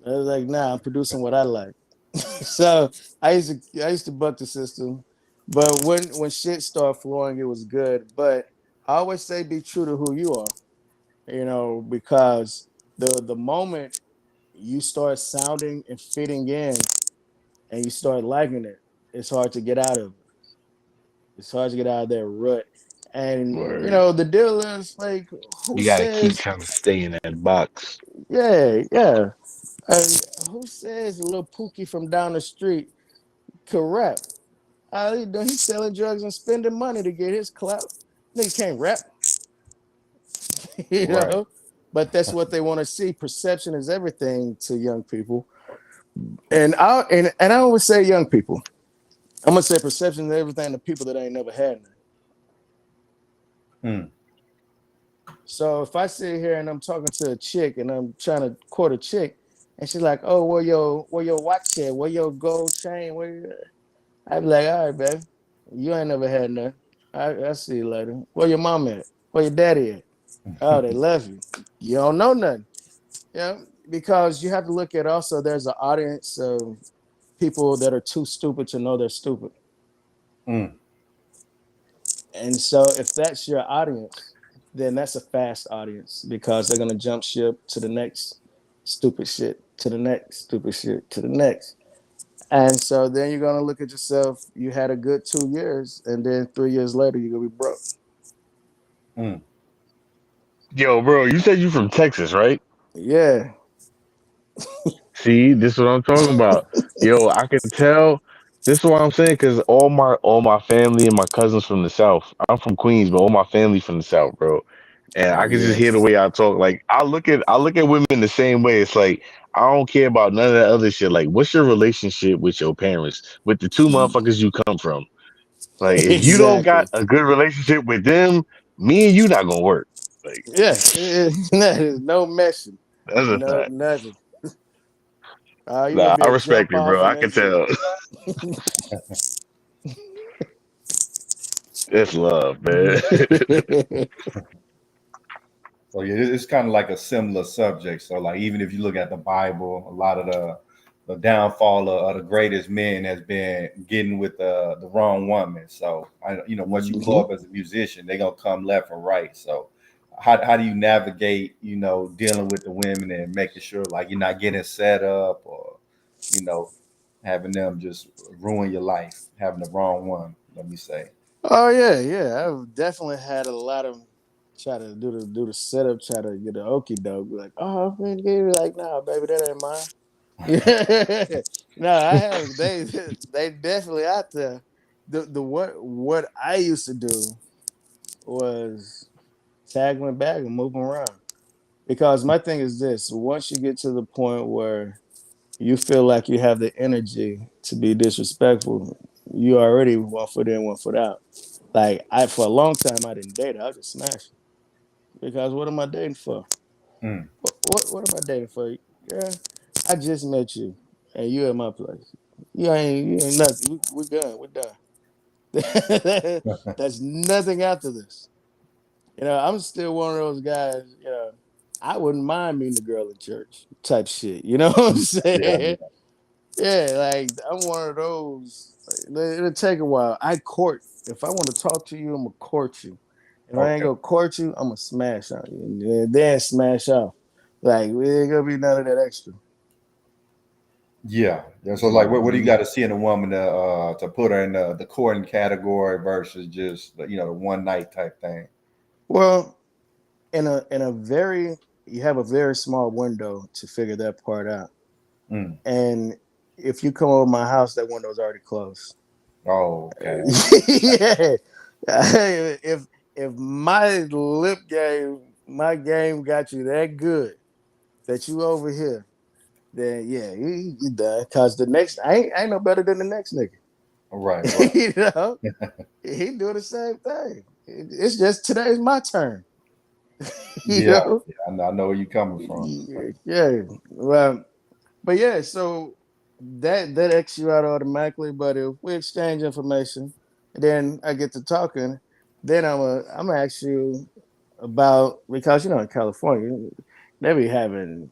[SPEAKER 2] I was like, nah, I'm producing what I like. So I used to buck the system, but when shit started flowing, it was good. But I always say be true to who you are, because the moment you start sounding and fitting in, and you start liking it, it's hard to get out of it. It's hard to get out of that rut. And
[SPEAKER 4] Word.
[SPEAKER 2] the deal is like, who
[SPEAKER 4] You gotta keep
[SPEAKER 2] says,
[SPEAKER 4] trying to stay in that box.
[SPEAKER 2] yeah, yeah. Who says a little Pookie from down the street could rap? He's selling drugs and spending money to get his clout. Nigga can't rap, you
[SPEAKER 1] Right.
[SPEAKER 2] know. But that's what they want to see. Perception is everything to young people, and I always say young people. I'm gonna say perception is everything to people that ain't never had none.
[SPEAKER 1] Mm.
[SPEAKER 2] So if I sit here and I'm talking to a chick and I'm trying to court a chick, and she's like, "Oh, where your watch at? Where your gold chain? I'd be like, "All right, baby, you ain't never had none. I see you later. Where your mom at? Where your daddy at? Oh, they left you. You don't know nothing. Yeah, because you have to look at also there's an audience of people that are too stupid to know they're stupid.
[SPEAKER 1] Mm.
[SPEAKER 2] And so if that's your audience, then that's a fast audience because they're gonna jump ship to the next stupid shit, to the next stupid shit, to the next. And so then you're gonna look at yourself, you had a good 2 years, and then 3 years later you're gonna be broke.
[SPEAKER 1] Mm.
[SPEAKER 4] Yo, bro, you said you from Texas, right?
[SPEAKER 2] Yeah.
[SPEAKER 4] See, this is what I'm talking about. Yo, I can tell. This is what I'm saying because all my family and my cousins from the South. I'm from Queens, but all my family from the South, bro. And I can just
[SPEAKER 2] Yeah.
[SPEAKER 4] hear the way I talk. Like I look at women the same way. It's like I don't care about none of that other shit. Like, what's your relationship with your parents, with the two motherfuckers you come from? Like, if you don't
[SPEAKER 2] Exactly.
[SPEAKER 4] got a good relationship with them, me and you not gonna work. Like,
[SPEAKER 2] Yeah. There's no meshing.
[SPEAKER 4] that's a
[SPEAKER 2] No,
[SPEAKER 4] fact.
[SPEAKER 2] nothing. You're gonna
[SPEAKER 4] Nah,
[SPEAKER 2] be
[SPEAKER 4] I
[SPEAKER 2] a
[SPEAKER 4] respect
[SPEAKER 2] jump
[SPEAKER 4] it,
[SPEAKER 2] off
[SPEAKER 4] bro.
[SPEAKER 2] and
[SPEAKER 4] I can
[SPEAKER 2] that's it.
[SPEAKER 4] tell. It's love, man.
[SPEAKER 1] So yeah, it's kind of like a similar subject. So like even if you look at the Bible, a lot of the downfall of the greatest men has been getting with the wrong woman. So once you blow
[SPEAKER 2] Mhm.
[SPEAKER 1] up as a musician, they're gonna come left or right. So how do you navigate, dealing with the women and making sure like you're not getting set up or, you know, having them just ruin your life, having the wrong one, let me say.
[SPEAKER 2] Oh yeah, yeah. I've definitely had a lot of try to do the setup, try to get an okey doke. Like, oh, I'm gonna give you like, nah, baby, that ain't mine. Yeah. No, I have. They definitely out there. The what I used to do was tag my bag and move 'em around. Because my thing is this: once you get to the point where you feel like you have the energy to be disrespectful, you already 1 foot in, 1 foot out. Like for a long time, I didn't date her. I was just smashing. Because what am I dating for?
[SPEAKER 1] Mm.
[SPEAKER 2] What am I dating for? Yeah, I just met you, and you at my place. You ain't nothing. We done. We're done. There's nothing after this. I'm still one of those guys. I wouldn't mind meeting a girl in church type shit. You know what I'm
[SPEAKER 1] Yeah,
[SPEAKER 2] saying? Yeah, like I'm one of those. Like, it'll take a while. I court. If I want to talk to you, I'm gonna court you. If I ain't
[SPEAKER 1] okay.
[SPEAKER 2] gonna court you, I'm gonna smash on you, and then smash off. Like we ain't gonna be none of that extra.
[SPEAKER 1] Yeah. Yeah. So like what do you
[SPEAKER 2] Mhm.
[SPEAKER 1] got to see in a woman to put her in the courting category versus just the one night type thing?
[SPEAKER 2] Well, in a very you have a very small window to figure that part out,
[SPEAKER 1] Mm.
[SPEAKER 2] and if you come over my house, that window's already closed.
[SPEAKER 1] Oh, okay.
[SPEAKER 2] Yeah. if my lip game, my game got you that good that you over here, then yeah, you done. Cause the next I ain't no better than the next nigga.
[SPEAKER 1] Right, right.
[SPEAKER 2] you know, he do the same thing. It's just today's my turn. you
[SPEAKER 1] Yeah,
[SPEAKER 2] know,
[SPEAKER 1] yeah. I know where you coming from.
[SPEAKER 2] yeah. Well, but yeah, so that X you out automatically. But if we exchange information, then I get to talking, then I'm gonna ask you about because in California they be having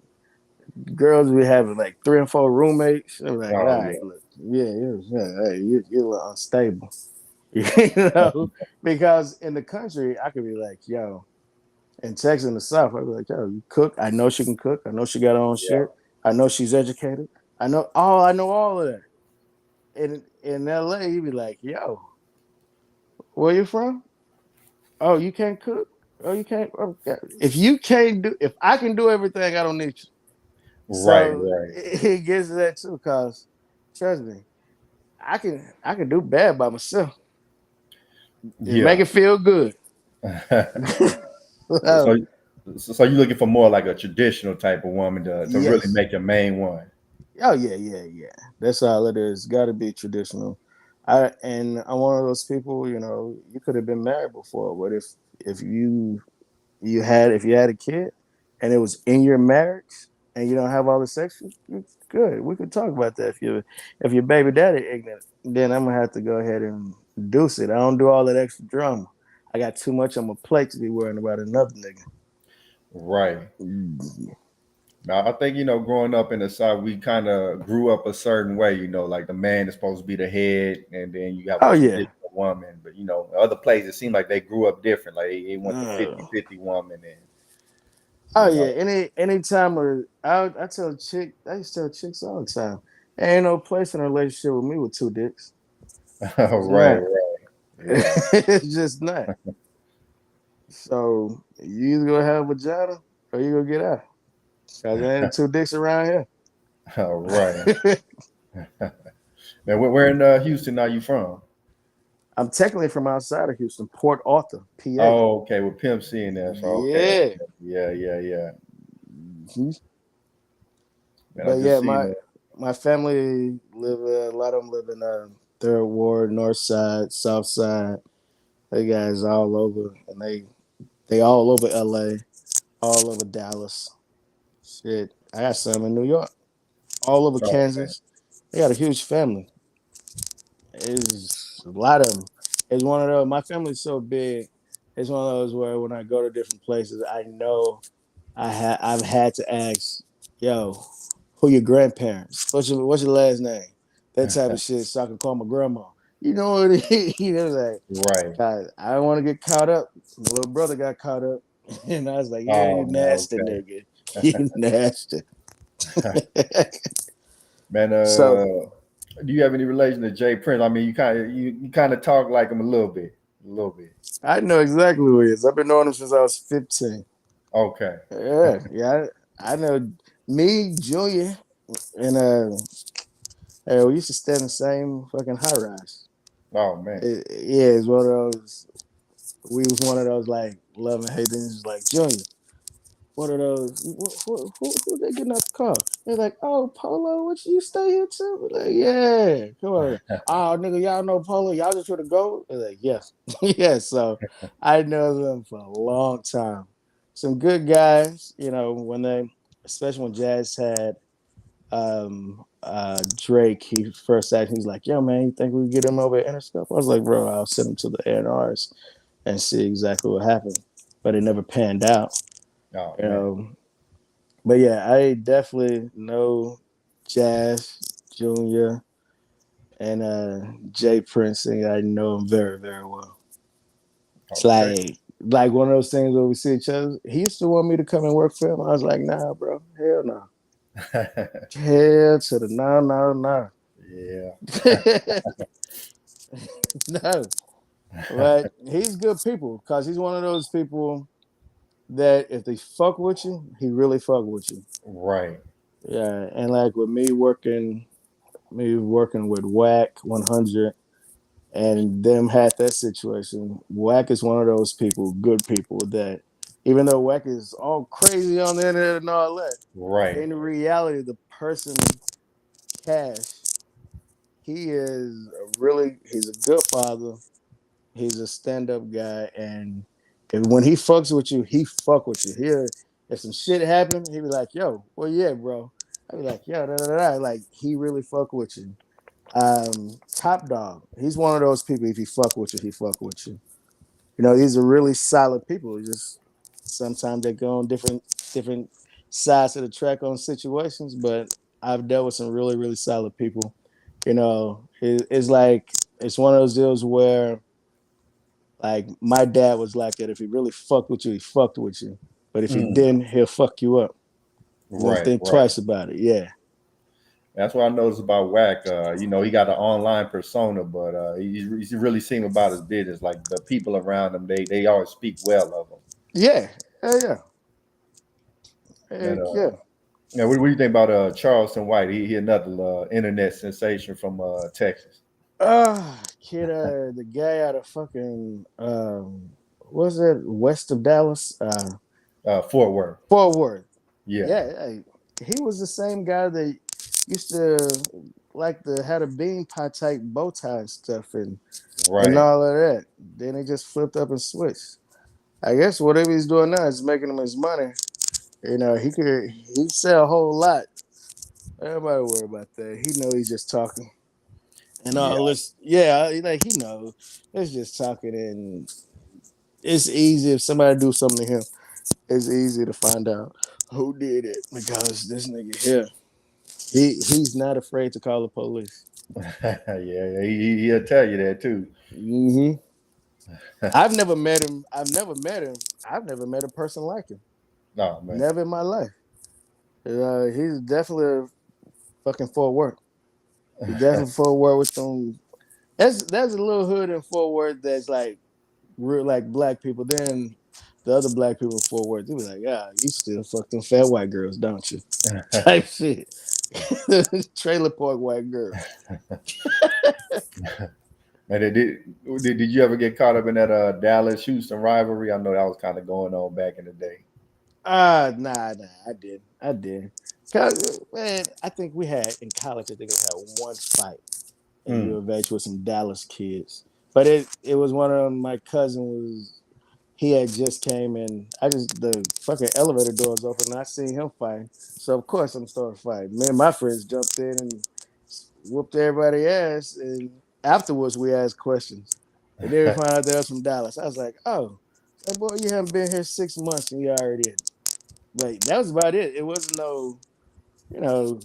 [SPEAKER 2] girls be having like 3 and 4 roommates. I'm like, all
[SPEAKER 1] Oh
[SPEAKER 2] right, look, yeah, hey, you're a little unstable, you know, because in the country I could be like, yo, in Texas in the South, I'd be like, yo, you cook. I know she can cook. I know she got her own
[SPEAKER 1] yeah.
[SPEAKER 2] shit. I know she's educated. I know all of that. In LA, you'd be like, yo, where you from? Oh, you can't cook. Oh, you can't. Okay. If I can do everything, I don't need you.
[SPEAKER 1] Right,
[SPEAKER 2] So
[SPEAKER 1] right.
[SPEAKER 2] it gets to that too, cause trust me, I can do bad by myself. Just make
[SPEAKER 1] Yeah.
[SPEAKER 2] it feel good.
[SPEAKER 1] so,
[SPEAKER 2] So,
[SPEAKER 1] so you're looking for more like a traditional type of woman to really
[SPEAKER 2] yes.
[SPEAKER 1] make your main one.
[SPEAKER 2] Oh yeah. That's all it is. Got to be traditional. I'm one of those people. You know, you could have been married before, but if if you had a kid and it was in your marriage and you don't have all the sex, it's good. We could talk about that. If your baby daddy ignorant, then I'm gonna have to go ahead and deuce it. I don't do all that extra drama. I got too much on my plate to be worrying about another nigga.
[SPEAKER 1] Right.
[SPEAKER 2] Mm,
[SPEAKER 1] Now, I think, growing up in the South, we kind of grew up a certain way, like the man is supposed to be the head, and then you have a
[SPEAKER 2] Oh yeah.
[SPEAKER 1] traditional woman. But, other places, it seemed like they grew up different. Like they want the
[SPEAKER 2] Uh,
[SPEAKER 1] 50-50 woman. And,
[SPEAKER 2] Oh
[SPEAKER 1] you
[SPEAKER 2] yeah,
[SPEAKER 1] know,
[SPEAKER 2] anytime I tell chick I used to tell chicks all the time. There ain't no place in a relationship with me with 2 dicks. It's
[SPEAKER 1] right,
[SPEAKER 2] not.
[SPEAKER 1] right. Yeah.
[SPEAKER 2] It's just not. So you either gonna have a vagina or you gonna get out. Cause there ain't 2 dicks around here.
[SPEAKER 1] Right. Now, where in Houston are you from?
[SPEAKER 2] I'm technically from outside of Houston, Port Arthur, PA.
[SPEAKER 1] Oh, okay. With Pimp C in there. So, okay.
[SPEAKER 2] Yeah.
[SPEAKER 1] Okay. Yeah, yeah, yeah.
[SPEAKER 2] Mhm.
[SPEAKER 1] Man, I
[SPEAKER 2] But
[SPEAKER 1] just
[SPEAKER 2] yeah,
[SPEAKER 1] seen
[SPEAKER 2] my family live a lot of them live in Third Ward, North Side, South Side. They guys all over, and they all over LA, all over Dallas. Shit, I got some in New York, all over
[SPEAKER 1] Oh, man.
[SPEAKER 2] Kansas. They got a huge family. It's a lot of them. It's one of those. My family's so big. It's one of those where when I go to different places, I know I've had to ask, yo, who your grandparents? What's your last name? That type of shit, so I can call my grandma. You know what it is? You know, like,
[SPEAKER 1] Right.
[SPEAKER 2] God, I don't want to get caught up. My little brother got caught up, and I was like, "Yeah, you
[SPEAKER 1] Oh,
[SPEAKER 2] nasty
[SPEAKER 1] man.
[SPEAKER 2] nigga, you nasty."
[SPEAKER 1] Okay. Man,
[SPEAKER 2] So
[SPEAKER 1] do you have any relation to Jay Prince? I mean, you kind of talk like him a little bit, a little bit.
[SPEAKER 2] I know exactly who he is. I've been knowing him since I was 15.
[SPEAKER 1] Okay.
[SPEAKER 2] Yeah. I know me, Junior, and we used to stay in the same fucking high rise.
[SPEAKER 1] Oh man.
[SPEAKER 2] Yeah, it's one of those. We was one of those like love and hate things. Like Junior, one of those. Who they getting out the car? They're like, oh, Polo, what you stay here too? We're like, yeah, come on. Oh, nigga, y'all know Polo. Y'all just want to go? They're like, yes, yes. So I know them for a long time. Some good guys, when especially when Jazz had Drake, he first asked, he's like, yo, man, you think we can get him over at Interscope? I was like, bro, I'll send him to the A&Rs and see exactly what happened. But it never panned out.
[SPEAKER 1] Oh
[SPEAKER 2] You
[SPEAKER 1] man.
[SPEAKER 2] know, but yeah, I definitely know Jazz Jr. and Jay Prince, and I know him very, very well. It's
[SPEAKER 1] Okay.
[SPEAKER 2] like one of those things where we see each other. He used to want me to come and work for him. I was like, nah, bro, hell no. Hell to the no, no, no.
[SPEAKER 1] Yeah.
[SPEAKER 2] No. But he's good people because he's one of those people that if they fuck with you, he really fuck with you.
[SPEAKER 1] Right.
[SPEAKER 2] Yeah, and like with me working with Whack 100 and them had that situation. Whack is one of those people, good people that even though Whack is all crazy on the internet and all that,
[SPEAKER 1] Right.
[SPEAKER 2] in reality, the person Cash, he's a good father. He's a stand-up guy, and when he fucks with you, he fuck with you. Here, if some shit happen, he be like, "Yo, well, yeah, bro." I be like, "Yo, da, da, da, da." Like he really fuck with you. Top Dog, he's one of those people. If he fuck with you, he fuck with you. These are really solid people. It's just sometimes they go on different sides of the track on situations, but I've dealt with some really, really solid people. You know, it's like it's one of those deals where like my dad was like that. If he really fucked with you, he fucked with you. But if he
[SPEAKER 1] Mm.
[SPEAKER 2] didn't, he'll fuck you up. You won't
[SPEAKER 1] Right,
[SPEAKER 2] think
[SPEAKER 1] right.
[SPEAKER 2] twice about it. Yeah.
[SPEAKER 1] That's what I noticed about Wack. You know, he got an online persona, but he really seem about his business. Like the people around him, they always speak well of him.
[SPEAKER 2] Yeah. Yeah.
[SPEAKER 1] And
[SPEAKER 2] Heck yeah.
[SPEAKER 1] yeah, what do you think about Charleston White? He another internet sensation from Texas.
[SPEAKER 2] Kid, the guy out of fucking was it west of Dallas?
[SPEAKER 1] Fort Worth.
[SPEAKER 2] Fort Worth.
[SPEAKER 1] Yeah,
[SPEAKER 2] Yeah, he was the same guy that used to like the had a bean pie type bow tie and stuff and
[SPEAKER 1] right.
[SPEAKER 2] all of that. Then he just flipped up and switched. I guess whatever he's doing now is making him his money. You know, he sell a whole lot. Everybody worry about that. He know he's just talking. And
[SPEAKER 1] Yeah,
[SPEAKER 2] all this, yeah, like he knows it's just talking, and it's easy if somebody do something to him. It's easy to find out who did it because this nigga here, he's not afraid to call the police.
[SPEAKER 1] yeah. He'll tell you that too.
[SPEAKER 2] Mm-hmm. I've never met him. I've never met him. I've never met a person like him.
[SPEAKER 1] No man.
[SPEAKER 2] Never in my life. He's definitely a fucking Fort Worth. He's definitely Fort Worth with them. There's a little hood in Fort Worth that's like real like black people. Then the other black people in Fort Worth, they be like, "Ah, you still fuck them fat white girls, don't you?" Type shit. Trailer park white girl.
[SPEAKER 1] And did you ever get caught up in that Dallas Houston rivalry? I know that was kind of going on back in the day.
[SPEAKER 2] Nah, I did. 'Cause, man, I think we had in college. I think we had one fight in U
[SPEAKER 1] Mm.
[SPEAKER 2] of H with some Dallas kids, but it was one of them. My cousin was he had just came in. The fucking elevator doors open and I seen him fighting. So of course I'm starting fighting. Me and my friends jumped in and whooped everybody's ass. And afterwards we asked questions. And then we found out they was from Dallas. I was like, oh, that boy, you haven't been here 6 months and you already in. Like that was about it. It wasn't no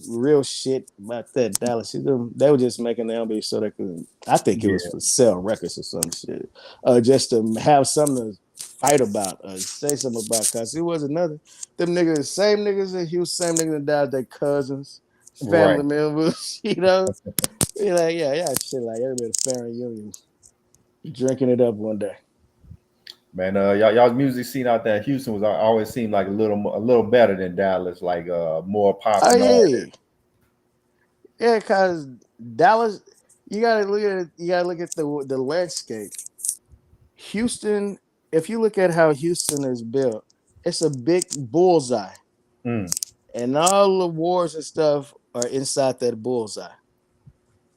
[SPEAKER 2] real shit about that Dallas. They were just making the MB so they could. I think it was
[SPEAKER 1] Yeah,
[SPEAKER 2] for sell records or some shit, just to have something to fight about, say something about. Cause it was another them niggas, same niggas in Houston, same niggas in Dallas, their cousins,
[SPEAKER 1] right.
[SPEAKER 2] family members. You're like yeah, shit like everybody fair reunion, drinking it up one day.
[SPEAKER 1] Man, y'all's music scene out there in Houston was always seemed like a little better than Dallas, like more
[SPEAKER 2] Oh
[SPEAKER 1] popping
[SPEAKER 2] yeah,
[SPEAKER 1] artists.
[SPEAKER 2] yeah, cause Dallas, you gotta look at the landscape. Houston, if you look at how Houston is built, it's a big bullseye.
[SPEAKER 1] Mm.
[SPEAKER 2] And all the wars and stuff are inside that bullseye.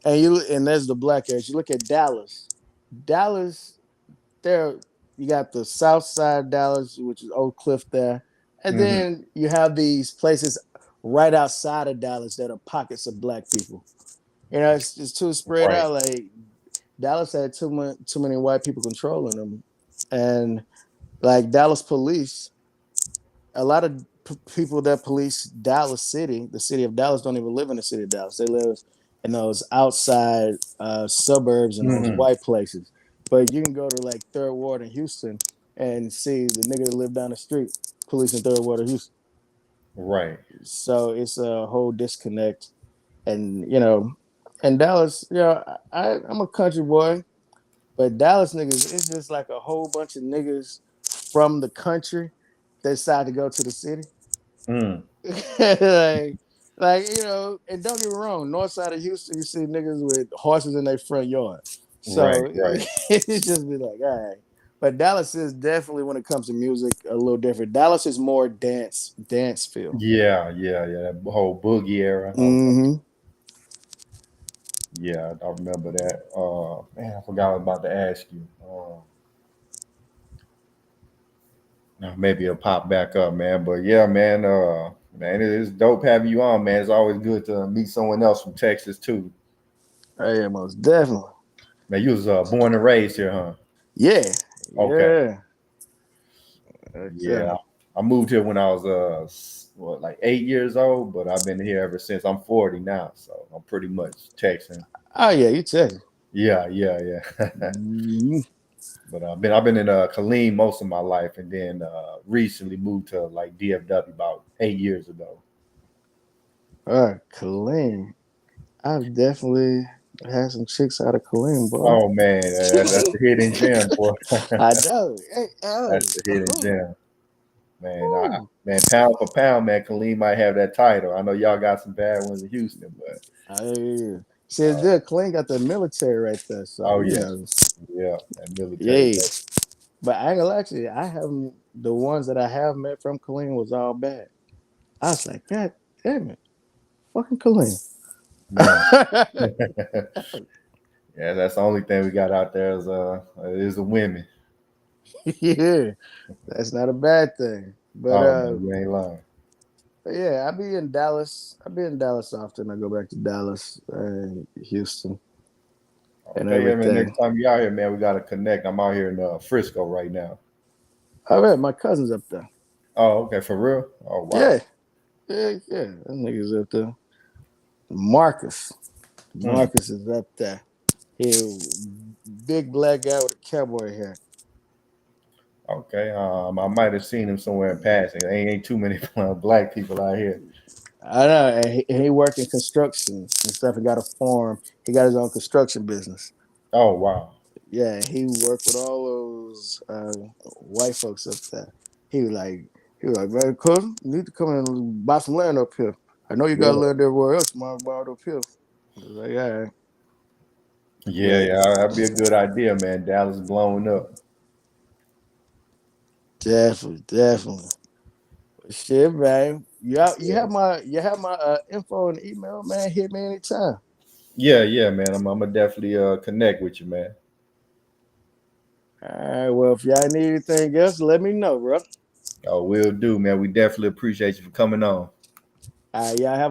[SPEAKER 2] And there's the black areas. You look at Dallas. Dallas, there you got the south side of Dallas, which is Oak Cliff there. And
[SPEAKER 1] Hmm.
[SPEAKER 2] then you have these places right outside of Dallas that are pockets of black people. You know, it's too spread
[SPEAKER 1] Right.
[SPEAKER 2] out. Like Dallas had too many white people controlling them. And like Dallas police, a lot of people that police Dallas City, the city of Dallas, don't even live in the city of Dallas. They live in those outside suburbs and those
[SPEAKER 1] Hmm.
[SPEAKER 2] white places. But you can go to like Third Ward in Houston and see the nigga that live down the street, police in Third Ward of Houston.
[SPEAKER 1] Right.
[SPEAKER 2] So it's a whole disconnect. And and Dallas, I'm a country boy, but Dallas niggas, it's just like a whole bunch of niggas from the country that decide to go to the city.
[SPEAKER 1] Mm.
[SPEAKER 2] And don't get me wrong, north side of Houston, you see niggas with horses in their front yard.
[SPEAKER 1] Right.
[SPEAKER 2] So
[SPEAKER 1] Right.
[SPEAKER 2] it's just be like, all right. But Dallas is definitely, when it comes to music, a little different. Dallas is more dance feel.
[SPEAKER 1] Yeah. That whole boogie era.
[SPEAKER 2] Mm-hmm.
[SPEAKER 1] Yeah, I remember that. Man, I forgot what I was about to ask you. Maybe it'll pop back up, man. But yeah, man. Man, it is dope having you on, man. It's always good to meet someone else from Texas too.
[SPEAKER 2] Oh, yeah, most definitely.
[SPEAKER 1] Man, you was born and raised here, huh?
[SPEAKER 2] Yeah.
[SPEAKER 1] Okay.
[SPEAKER 2] Yeah.
[SPEAKER 1] Yeah, I moved here when I was like 8 years old, but I've been here ever since. I'm 40 now, so I'm pretty much Texan.
[SPEAKER 2] Oh yeah, you Texas.
[SPEAKER 1] Yeah.
[SPEAKER 2] Mhm.
[SPEAKER 1] But I've been in Killeen most of my life, and then recently moved to like DFW about 8 years ago.
[SPEAKER 2] All right, Killeen. I've definitely had some chicks out of Killeen, boy.
[SPEAKER 1] Oh man, that's the hidden gem, boy.
[SPEAKER 2] I know. Hey,
[SPEAKER 1] That's the hidden gem, man.
[SPEAKER 2] Ooh.
[SPEAKER 1] Man, pound for pound, man, Killeen might have that title. I know y'all got some bad ones in Houston, but
[SPEAKER 2] See, it's good. Killeen got the military right there, so
[SPEAKER 1] oh
[SPEAKER 2] you
[SPEAKER 1] yeah,
[SPEAKER 2] know.
[SPEAKER 1] yeah, that military.
[SPEAKER 2] Yeah, but I ain't gonna lie to you. I haven't the ones that I have met from Killeen was all bad. I was like, God damn it, fucking Killeen.
[SPEAKER 1] Man. Yeah, that's the only thing we got out there is the women.
[SPEAKER 2] Yeah, that's not a bad thing. But
[SPEAKER 1] Oh man, you ain't lying.
[SPEAKER 2] yeah, I be in Dallas. I be in Dallas often. I go back to Dallas, Houston, and
[SPEAKER 1] Okay, yeah, man.
[SPEAKER 2] everything.
[SPEAKER 1] Next time you out here, man, we gotta connect. I'm out here in Frisco right now.
[SPEAKER 2] All right, my cousin's up there.
[SPEAKER 1] Oh, okay, for real? Oh wow.
[SPEAKER 2] Yeah, yeah. That nigga's up there. Marcus.
[SPEAKER 1] Mm.
[SPEAKER 2] Marcus is up there. He big black guy with a cowboy hat.
[SPEAKER 1] Okay. I might have seen him somewhere in passing. Ain't too many black people out here.
[SPEAKER 2] I know, and he worked in construction and stuff. He got a farm. He got his own construction business.
[SPEAKER 1] Oh wow.
[SPEAKER 2] Yeah, he worked with all those white folks up there. He was like, man, cousin, you need to come and buy some land up here. I know you got
[SPEAKER 1] Yeah.
[SPEAKER 2] land everywhere else. You might buy it up here. I was like, all right.
[SPEAKER 1] Yeah,
[SPEAKER 2] But
[SPEAKER 1] yeah, that'd be a good idea, man. Dallas is blowing up.
[SPEAKER 2] definitely. Shit, man. You have my info and email, man. Hit me anytime.
[SPEAKER 1] Yeah, man. I'm gonna definitely connect with you, man.
[SPEAKER 2] All right. Well, if y'all need anything else, let me know, bro.
[SPEAKER 1] Oh, will do, man. We definitely appreciate you for coming on.
[SPEAKER 2] All right, y'all have